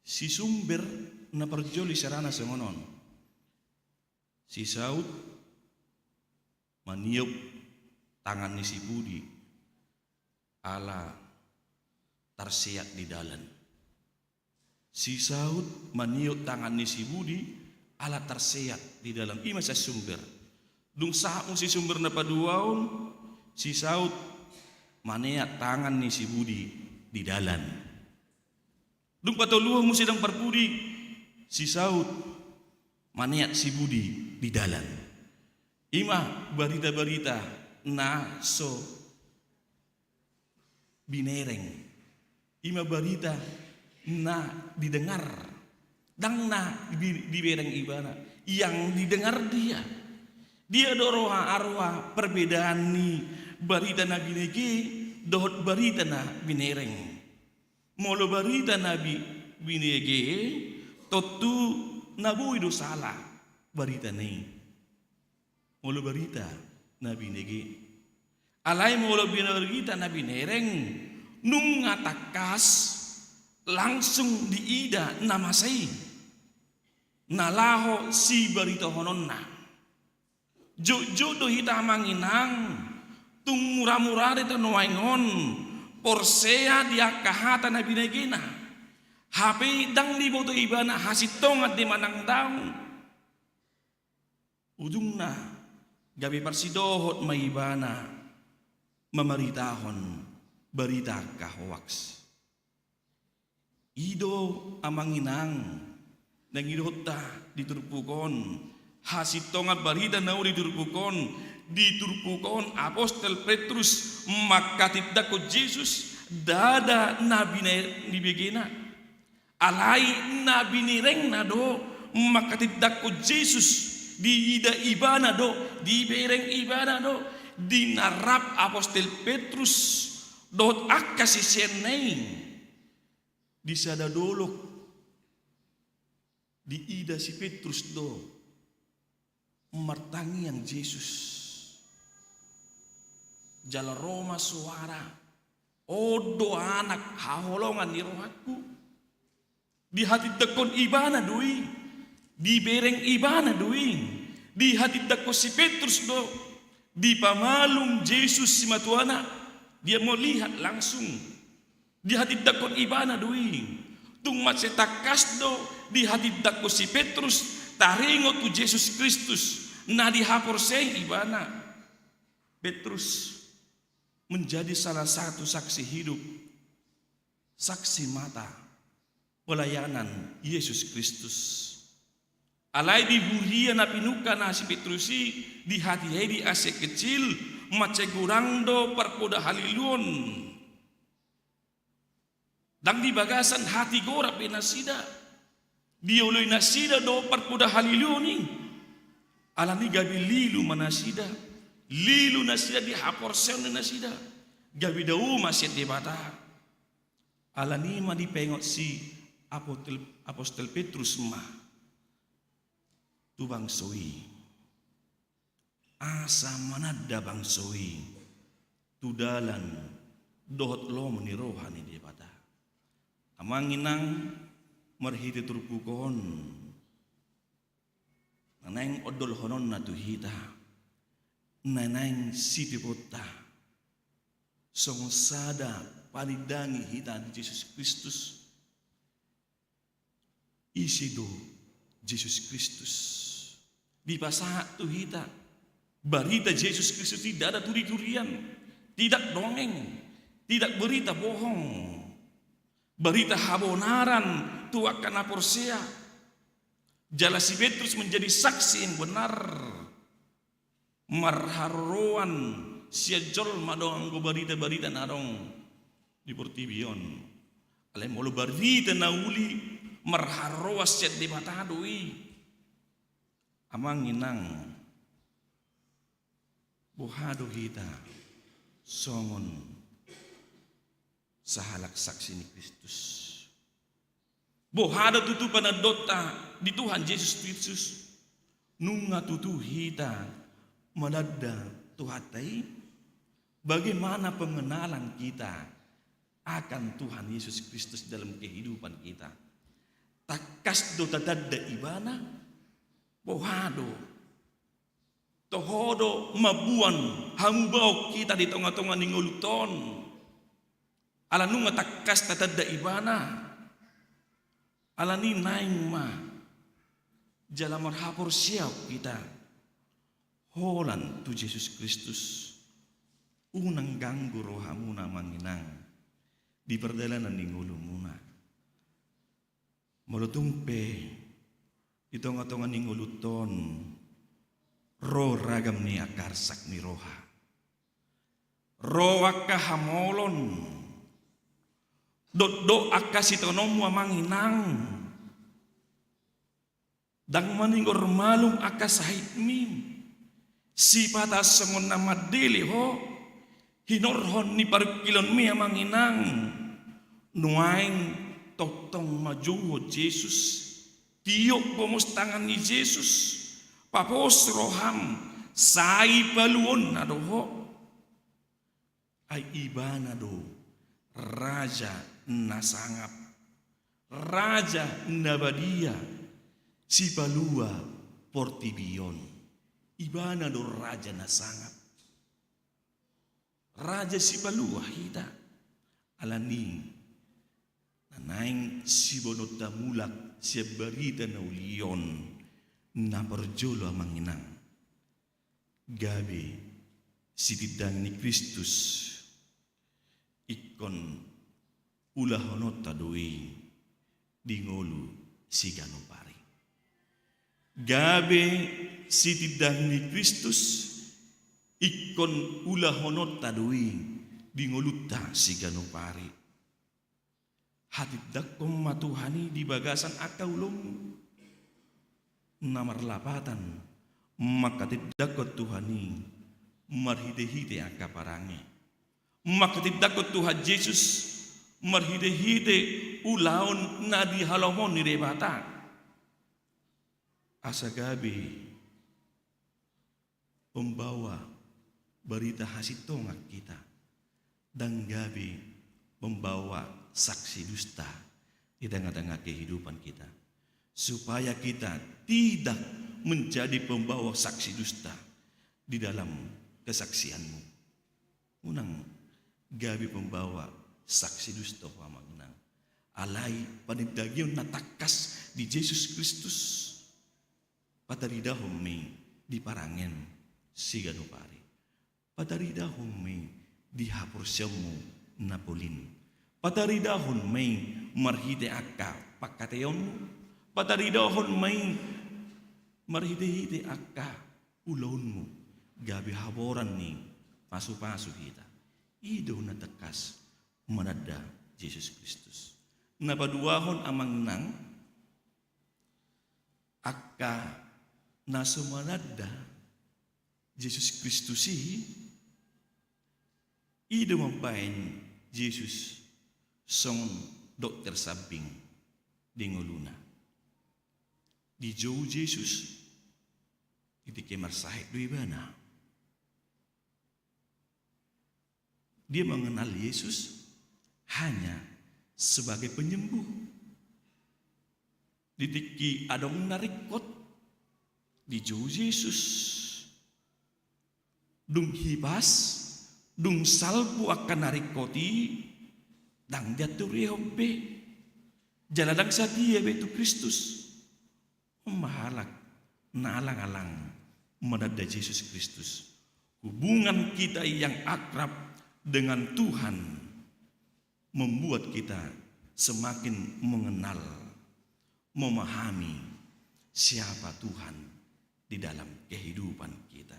si sumber na perjoli sarana songonon si Saud maniup tangan ni si Budi ala tarsiak di dalan. Si Saud maniup tangan ni si Budi ala tarsiak di dalam. Ima sa sumber. Dung saat si sumber na paduaon si Saud maniat tangan ni si Budi di dalan. Dung patuluh mo sidang parpudi si Saud maniat si Budi di dalan. Ima barita-barita na so binereng. Ima barita na didengar dang na dibereng ibana yang didengar dia doroha arwah perbedaan ni barita na binegi dohot barita na binereng molo barita na binegi totu nabu ido salah barita ni molo barita na binegi alai molo barita na binereng nung ngatakas langsung diida namasay nalaho si barita honon na jojo do hita manginang tung murah-murah dito nuwaingon porsea dia kahata na binagina hape dang di boto ibana hasitong at di manang daw ujung na gabi parsidohot may ibana mamaritahon barita kahwaks. Ido amanginang nangidota diturpukon hasitong at barita na diturpukon Apostol Petrus makatidda ko Jesus dada na binibigina alay na binireng na do makatidda ko Jesus di ida ibana do di bereng ibana do dinarap Apostol Petrus dot akasi sienay di sada dolok di ida si Petrus do martangi yang Yesus jala Roma suara odo anak haholongan ni rohaku di hati tekon ibana doi di bereng ibana doi di hati tekon si Petrus do di pamalung Yesus si matuana dia mau lihat langsung di hati dakon ibana doi tung macetakas do di hati dakon si Petrus taringot tu Yesus Kristus na dihapor seng ibana Petrus menjadi salah satu saksi hidup saksi mata pelayanan Yesus Kristus alai di huria na pinuka na si Petrusi di hati di ase kecil macegurando parpoda halilun dang di bagasan hati gora pinasida dioloy nasida do parpoda haliluni alani gabi lilu manasida lilu nasida di hapor sen nasida gabi dau masih di bata alani ma dipengot si Apostol Petrus ma tubang soi asa manada bangsoy tudalan dohot lo ni rohani di bata amanginang marhiti turpukon nanang odol honon na tuhita nanang siti pota songsada panidangi hita di Yesus Kristus isido Yesus Kristus di pasaha tuhita barita Yesus Kristus tidak ada turi-turian, tidak dongeng, tidak berita bohong. Berita habonaran tuakan aporsea. Jala si Petrus menjadi saksi yang benar. Marharuan siajol madong go berita-berita narong di portibion. Ale molo berita nauli marharuas siat di matadui. Amang inang buhado hita songon sahalak saksi ni Kristus Bohada tutu panadota di Tuhan Yesus Kristus. Nunga tutu hita malada tuhatai. Bagaimana pengenalan kita akan Tuhan Yesus Kristus dalam kehidupan kita. Takas do tadada ibana. Bohado. Tohodo mabuan hambau kita di tengah-tengah ningoluton. Ala nunga takas tadada ibana. Ala ni naing ma jalan marhapur siap kita holan tu Yesus Kristus unang ganggu rohamuna manginang di perjalanan ningulumuna mulutumpe di tengah-tengah ninguluton roh ragam ni akarsak ni roha roh akahamolon do akasi tonomu manginang dang maningor malung akasahit mim si pata semon nama dili ho hinorhon ni parkilon mi manginang nuaing totong majuho Yesus tiok pomos tangan ni Yesus papos roham sai paluon adoho ay ibana do raja nasangap raja nabadia si palua portibion ibana do raja nasangap raja si palua hita alani nanaing si bonota mulak si berita na ulion na perjolo manginang gabi si tidang ni Kristus ikon ulahonot tadui dingolu si ganopari. Gabe si tidang ni Kristus ikon ulahonot tadui dingoluta si ganopari. Hatidak matuhani di bagasan akaulong namarlapatan maka tidakot Tuhani marhide-hide akaparangi. Maka tidakot Tuhan Yesus marhide-hide ulaon na di halomon ni rebata. Asa gabi pembawa berita hasil tongak kita dan gabi membawa saksi dusta di tengah-tengah kehidupan kita supaya kita tidak menjadi pembawa saksi dusta di dalam kesaksianmu. Unang gabi pembawa saksi dusta pamangnang alai panidagyon natakas di Yesus Kristus pataridahom mi di parangen si ganupari pataridahom mi di hapursyamu napulin pataridahon mi marhide akka pakateyon pataridahon mi marhide-hide akka ulonmu gabi haboran ni pasu-pasu kita ido na takas manada Yesus Kristus napaduahon amang nang akka nasumanada Yesus Kristus ido mampain Yesus song dokter sabing dingoluna di jauh Yesus ketika marsahik do ibana dia mengenal Yesus hanya sebagai penyembuh. Ditiki adong narikot di jauh Yesus dung hibas dung salbu akan narikoti dang jatuh rehompe jaladang sadia betu Kristus mahalak nalang-alang menada Yesus Kristus hubungan kita yang akrab dengan Tuhan membuat kita semakin mengenal memahami siapa Tuhan di dalam kehidupan kita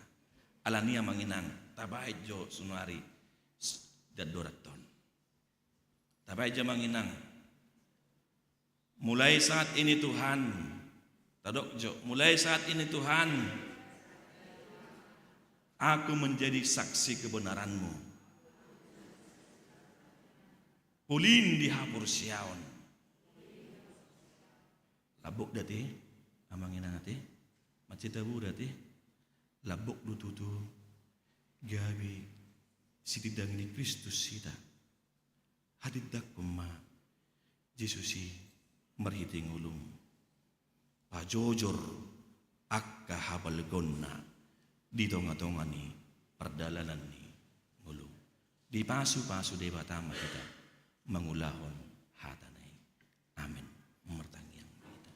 alania manginang tabajo sunari dadoraton tabajo manginang mulai saat ini Tuhan tadokjo mulai saat ini Tuhan aku menjadi saksi kebenaran-Mu ulin di hapur siaon labok dati amangin nate macitabu dati labok lututu gabi sitidang ni Kristus sita hadidak kuma Jesusi marhiting ulum pajojor akka habalgonna dito nga ni perdalanan ni ngulum di pasu-pasu de batama kita mangulahon hatanay. Amen. Mertangiang kita.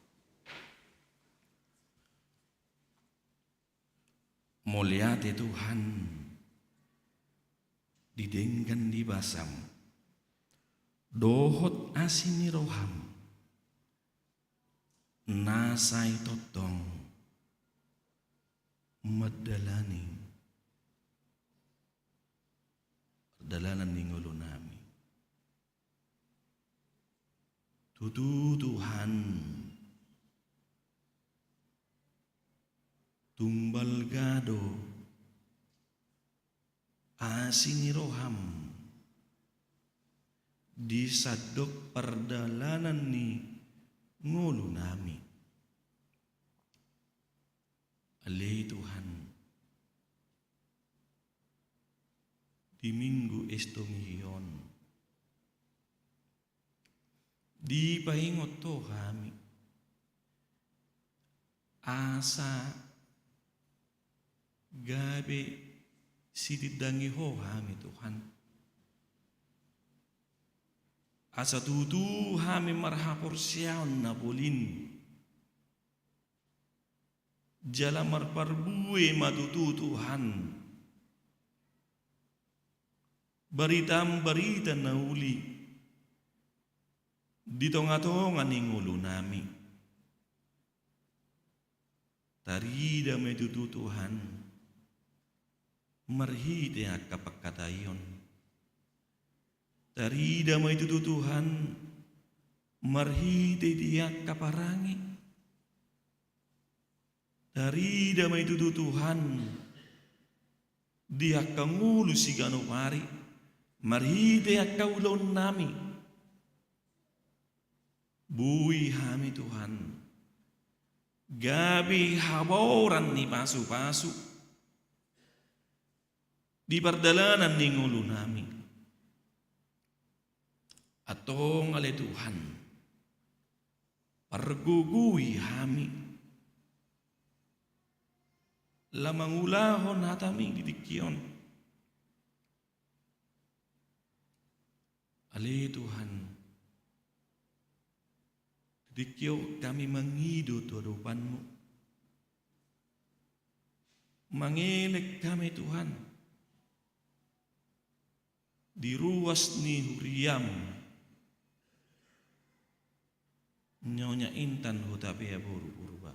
Mulyate Tuhan didenggan di basam dohot asin ni roham nasay totong madalani dalanan ni ngulo nami tutu Tuhan tumbal gado asin ni roham disadok perdalanan ni ngulo nami alay Tuhan di minggu estongion di paingot to kami asa gabi sitidangi ho kami Tuhan asa tutu kami marhapor siyaon na bolin jala marparbue matutu Tuhan barita na uli dito nga to nga ningulo nami tarida may tututuhan marhite at kapagkatayon tarida may tututuhan marhite diyak kaparangi tarida may tututuhan diyak kangulo si ganupari marhite at kaulon nami buwi hami Tuhan gabi haboran ni pasu-pasu di perdalanan ni ngulo nami atong ale Tuhan parguguwi hami lamangulahon hatami didikyon ale Tuhan dikyo kami mangido tu hadapan-Mu. Mangelek kami Tuhan. Di ruas ni huriam. Nyonya intan hutapi buru-buru ba.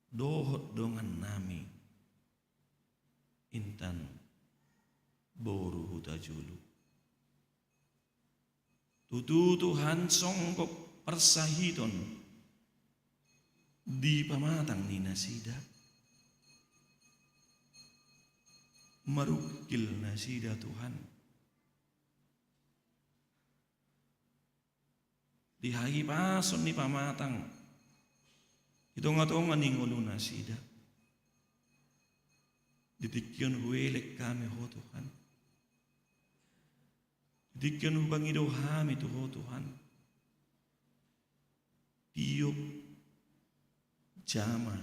Dohot dongan nami. Intan boru hutajulu. Tutu Tuhan songgok persahiton di pamatang ni nasida marukil nasida Tuhan di hari pason ni pamatang ito nga to nga ningulo nasida ditikyon huwelek kami ho Tuhan dikyan upang idohami to Tuhan. Tiyok, jama,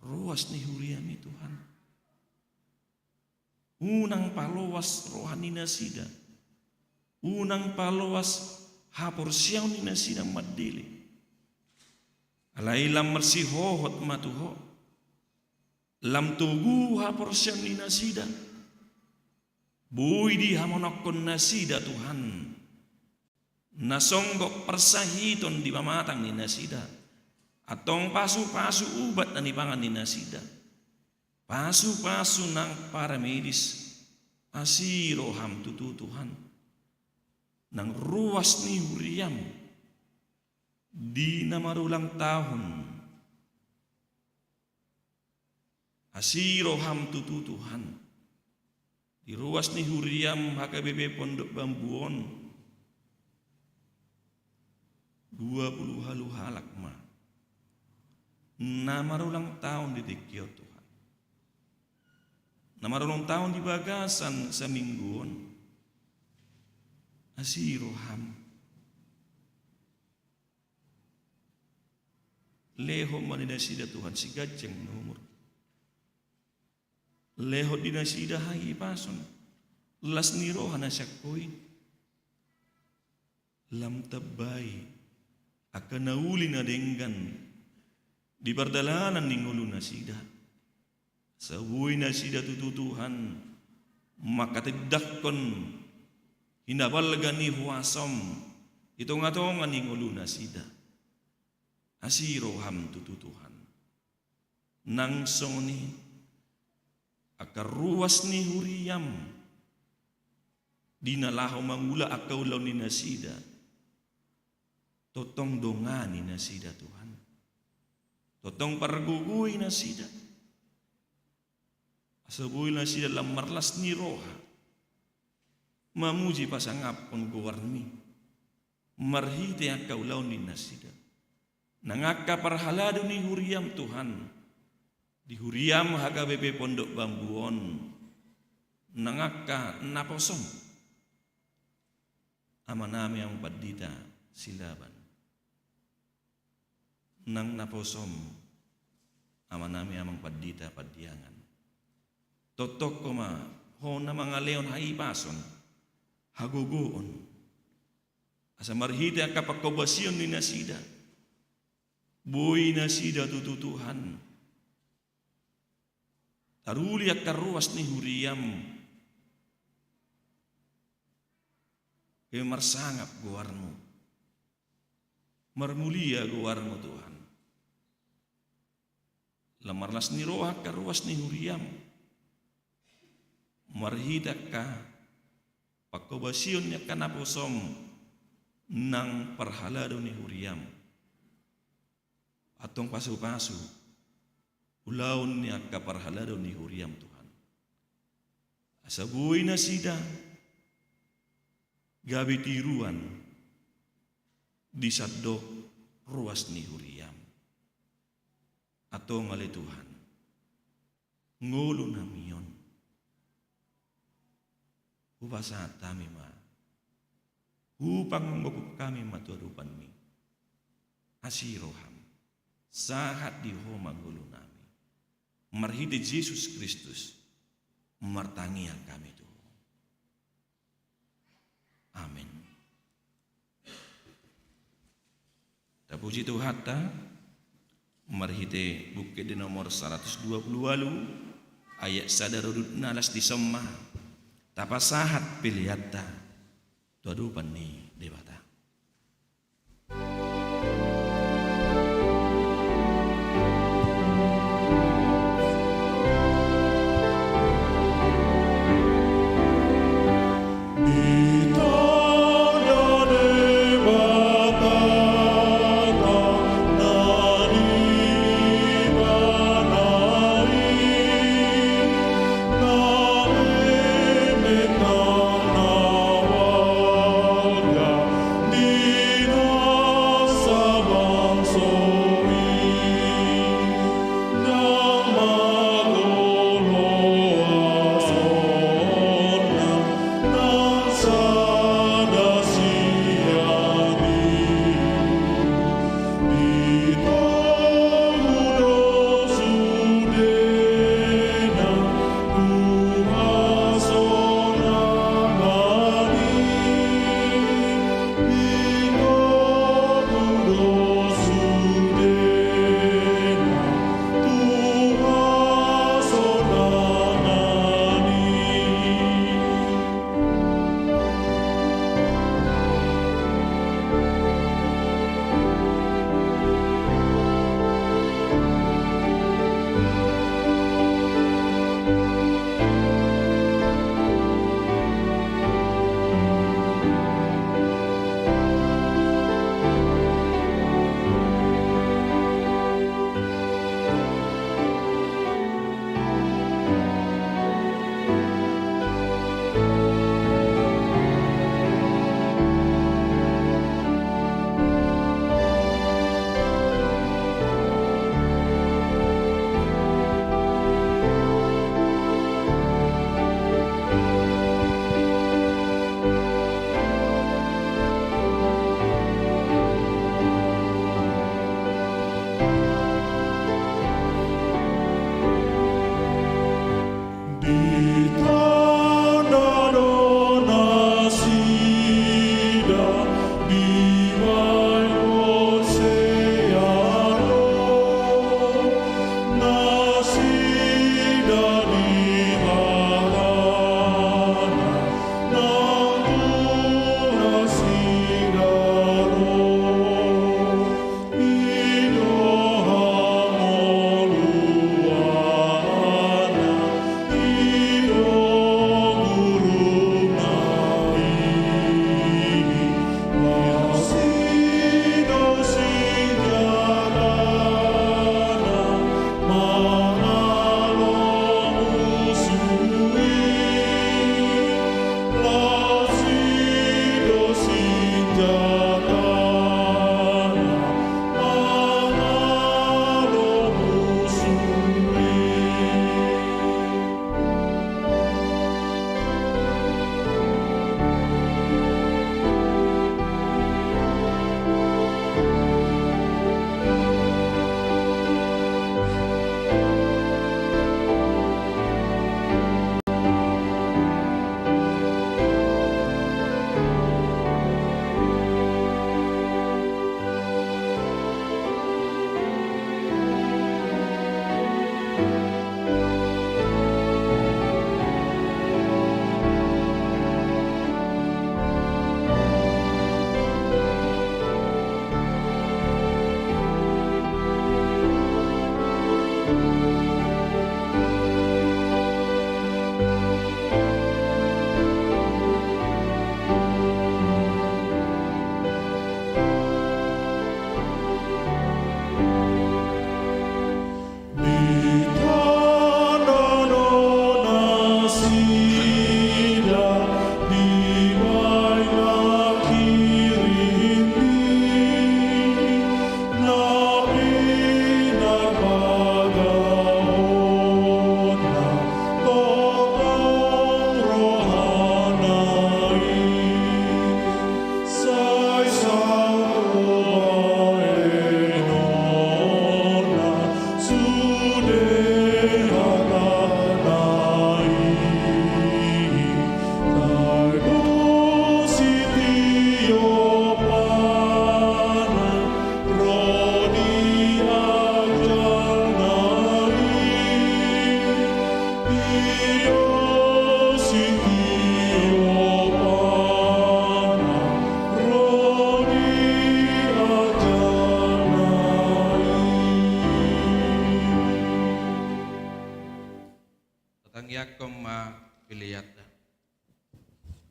ruas ni huriami Tuhan. Unang paluas rohani nasida. Unang paluas hapor siyaw ni nasida madili. Alailam marsihohot matuho. Lam tugu hapor siyaw ni nasida. Buwi di hamonokon nasida Tuhan. Nasonggok persahiton di pamatang ni nasida. Atong pasu-pasu ubat na nipangan ni nasida. Pasu-pasu ng paramedis. Asiro ham tutu Tuhan. Nang ruwas ni huriam. Di na marulang tahun. Asiro ham tutu Tuhan. Di ruas ni huriam HKBP Pondok Bambuon 20 halu halak ma. Nama ulang tahun di Tekio Tuhan. Nama ulang tahun di bagasan semingguan. Asiroham. Leho maninasida Tuhan si gajeng nomor. Leho dinasida hai pason. Las niroha na syakoy. Lam tabay. Akan nauli na denggan. Di pardalanan ning ulu nasida. Sabuy nasida tututuhan. Makatidakkon. Hinabalgan ni huwasom. Itong-atongan ning ulu nasida. Asiroham tututuhan. Nang soni. Akaruwas ni huriyam. Dinalaho mangula akaw law ni nasida. Totong dongani nasida Tuhan. Totong parguguy nasida. Asabuy nasida lamarlas ni roha. Mamuji pasangapon guwarni. Marhite akaw law ni nasida. Nangaka parhalado ni huriyam Tuhan. Di huriyam haga bebe pondok bambuon. Nangaka naposom. Amanami ang padita silaban. Nang naposom amanami amang padita padiangan. Totok ko ma ho na mga leon haipason haguguon. Asa marhite ang kapagkobasyon ni nasida. Buhay nasida tututuhan. Taruli at karuwas ni huriyam. Kaya marsangap guwarmo. Marmulia guwarmo Tuhan. Lamarlas ni roha karuwas ni huriyam. Marhita ka. Pagkobasyon niya kanaposom nang parhalado ni huriyam. Atong pasu-pasu. Ulaon niya kaparhalado ni huriyam Tuhan. Asabuhay na sida. Gabi tiruan. Disadok ruas ni huriyam. Atong ali Tuhan. Ngulo na miyon. Ubasa tami ma. Upang manggukup kami matuadupan mi. Asiroham. Sahat di ho mangulo nami. Marhiti Jesus Kristus. Martangian kami tu. Amin. Tapuji Tuhan ta. Marhite bukit di nomor 120 ayat sadarudut nalas disema. Tapasahat pilihatta. Tuadupan ni debata.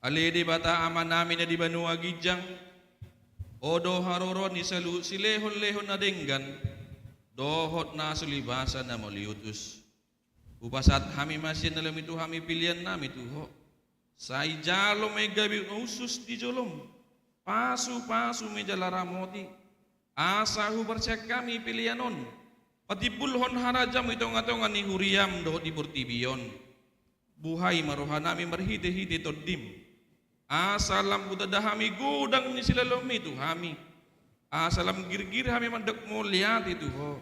Ali di bata aman namin na di Banua Gijang, odo haroron ni salu silehon-lehon na denggan, dohot na sulibasan na maliutus. Upasat hami masyan na lamitu hami pilihan nami tuho. Say jalo may gabi usus di jolom, pasu-pasu may jalaramoti. Asa hu bercek kami pilihanon, pati bulhon harajam itong-atongan ni huriam dohot di Burtibion. Buhay maruhan nami marhide-hide todim. Asalam butada hami gudang ni sila lomi tu hami. Asalam girgir hami mandak mulia itu ho.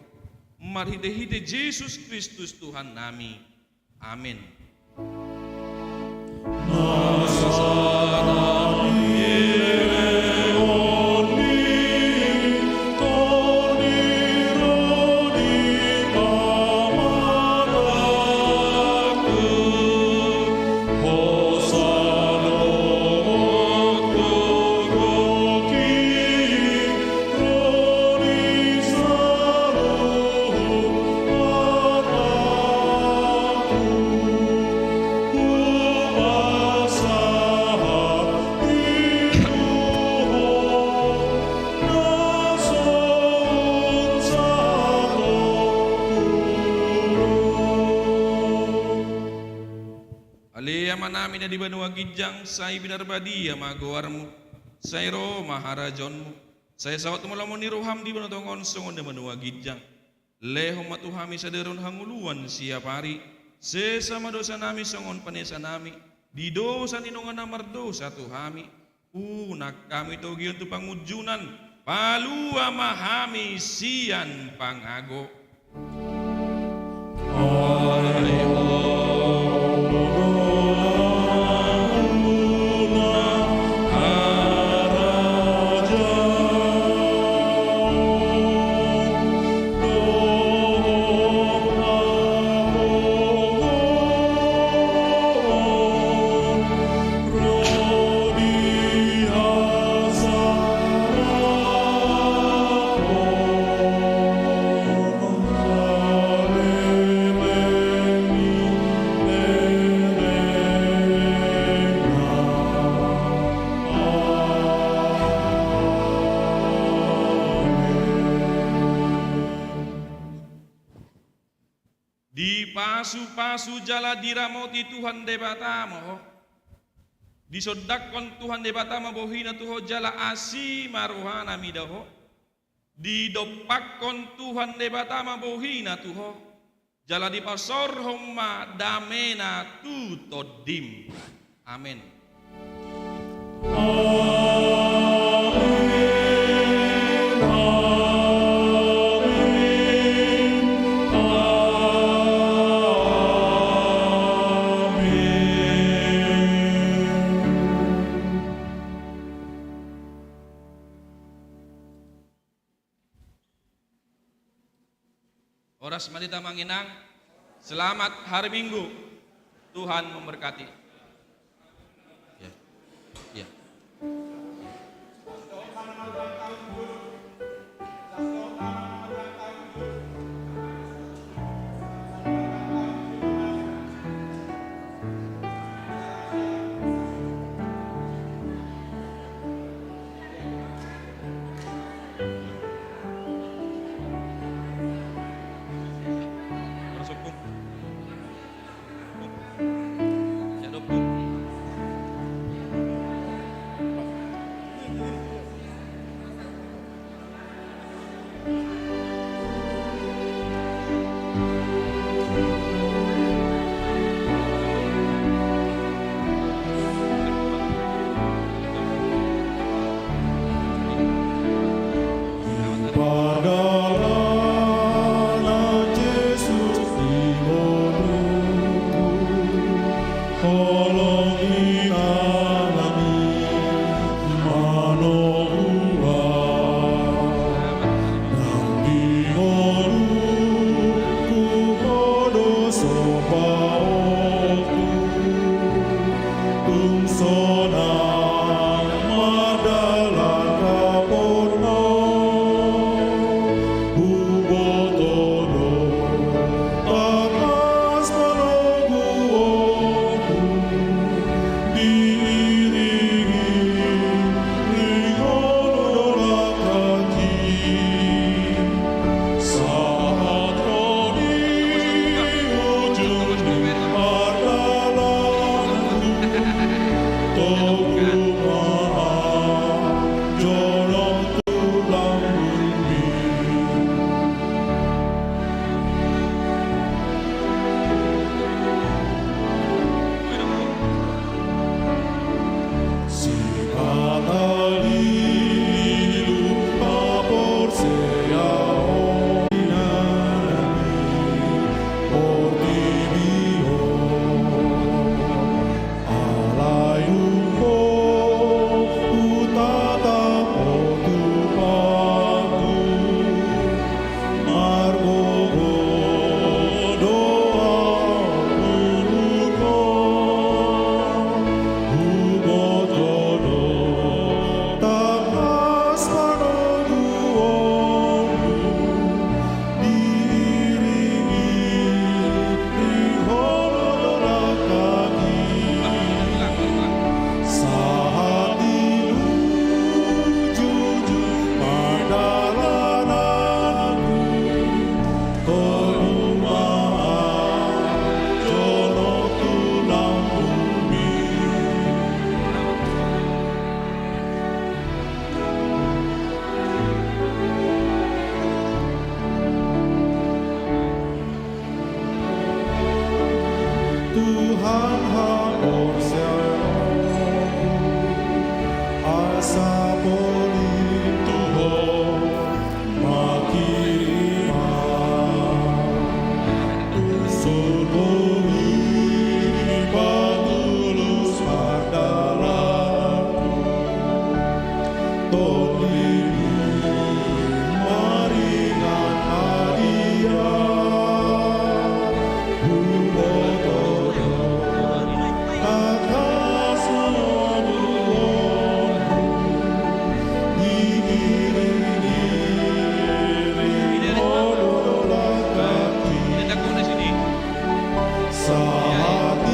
Marhide-hide Yesus Kristus Tuhan nami. Amin. Namin na di Banua Gijang, say binarbadi magoarmu, say ro maharajonmu, say sawat mo ni roham di Banua songon na Banua Gijang, lehom matuhami sa deron hanguluan siya pari, se sama dosa nami songon panesa nami, di dosa ninungan na mardosa tuhami, unak kami togion tu pangujunan, palua mahami siyan pangago. sujala diramoti Tuhan debata mo. Disodakon Tuhan debata mabohina tuho jala asi maruhana midaho. Didopakon Tuhan debata mabohina tuho. Jala dipasor homma damena tutodim. Amin. Oras Madita Manginang, selamat hari Minggu. Tuhan memberkati. Ya. Ya. Saat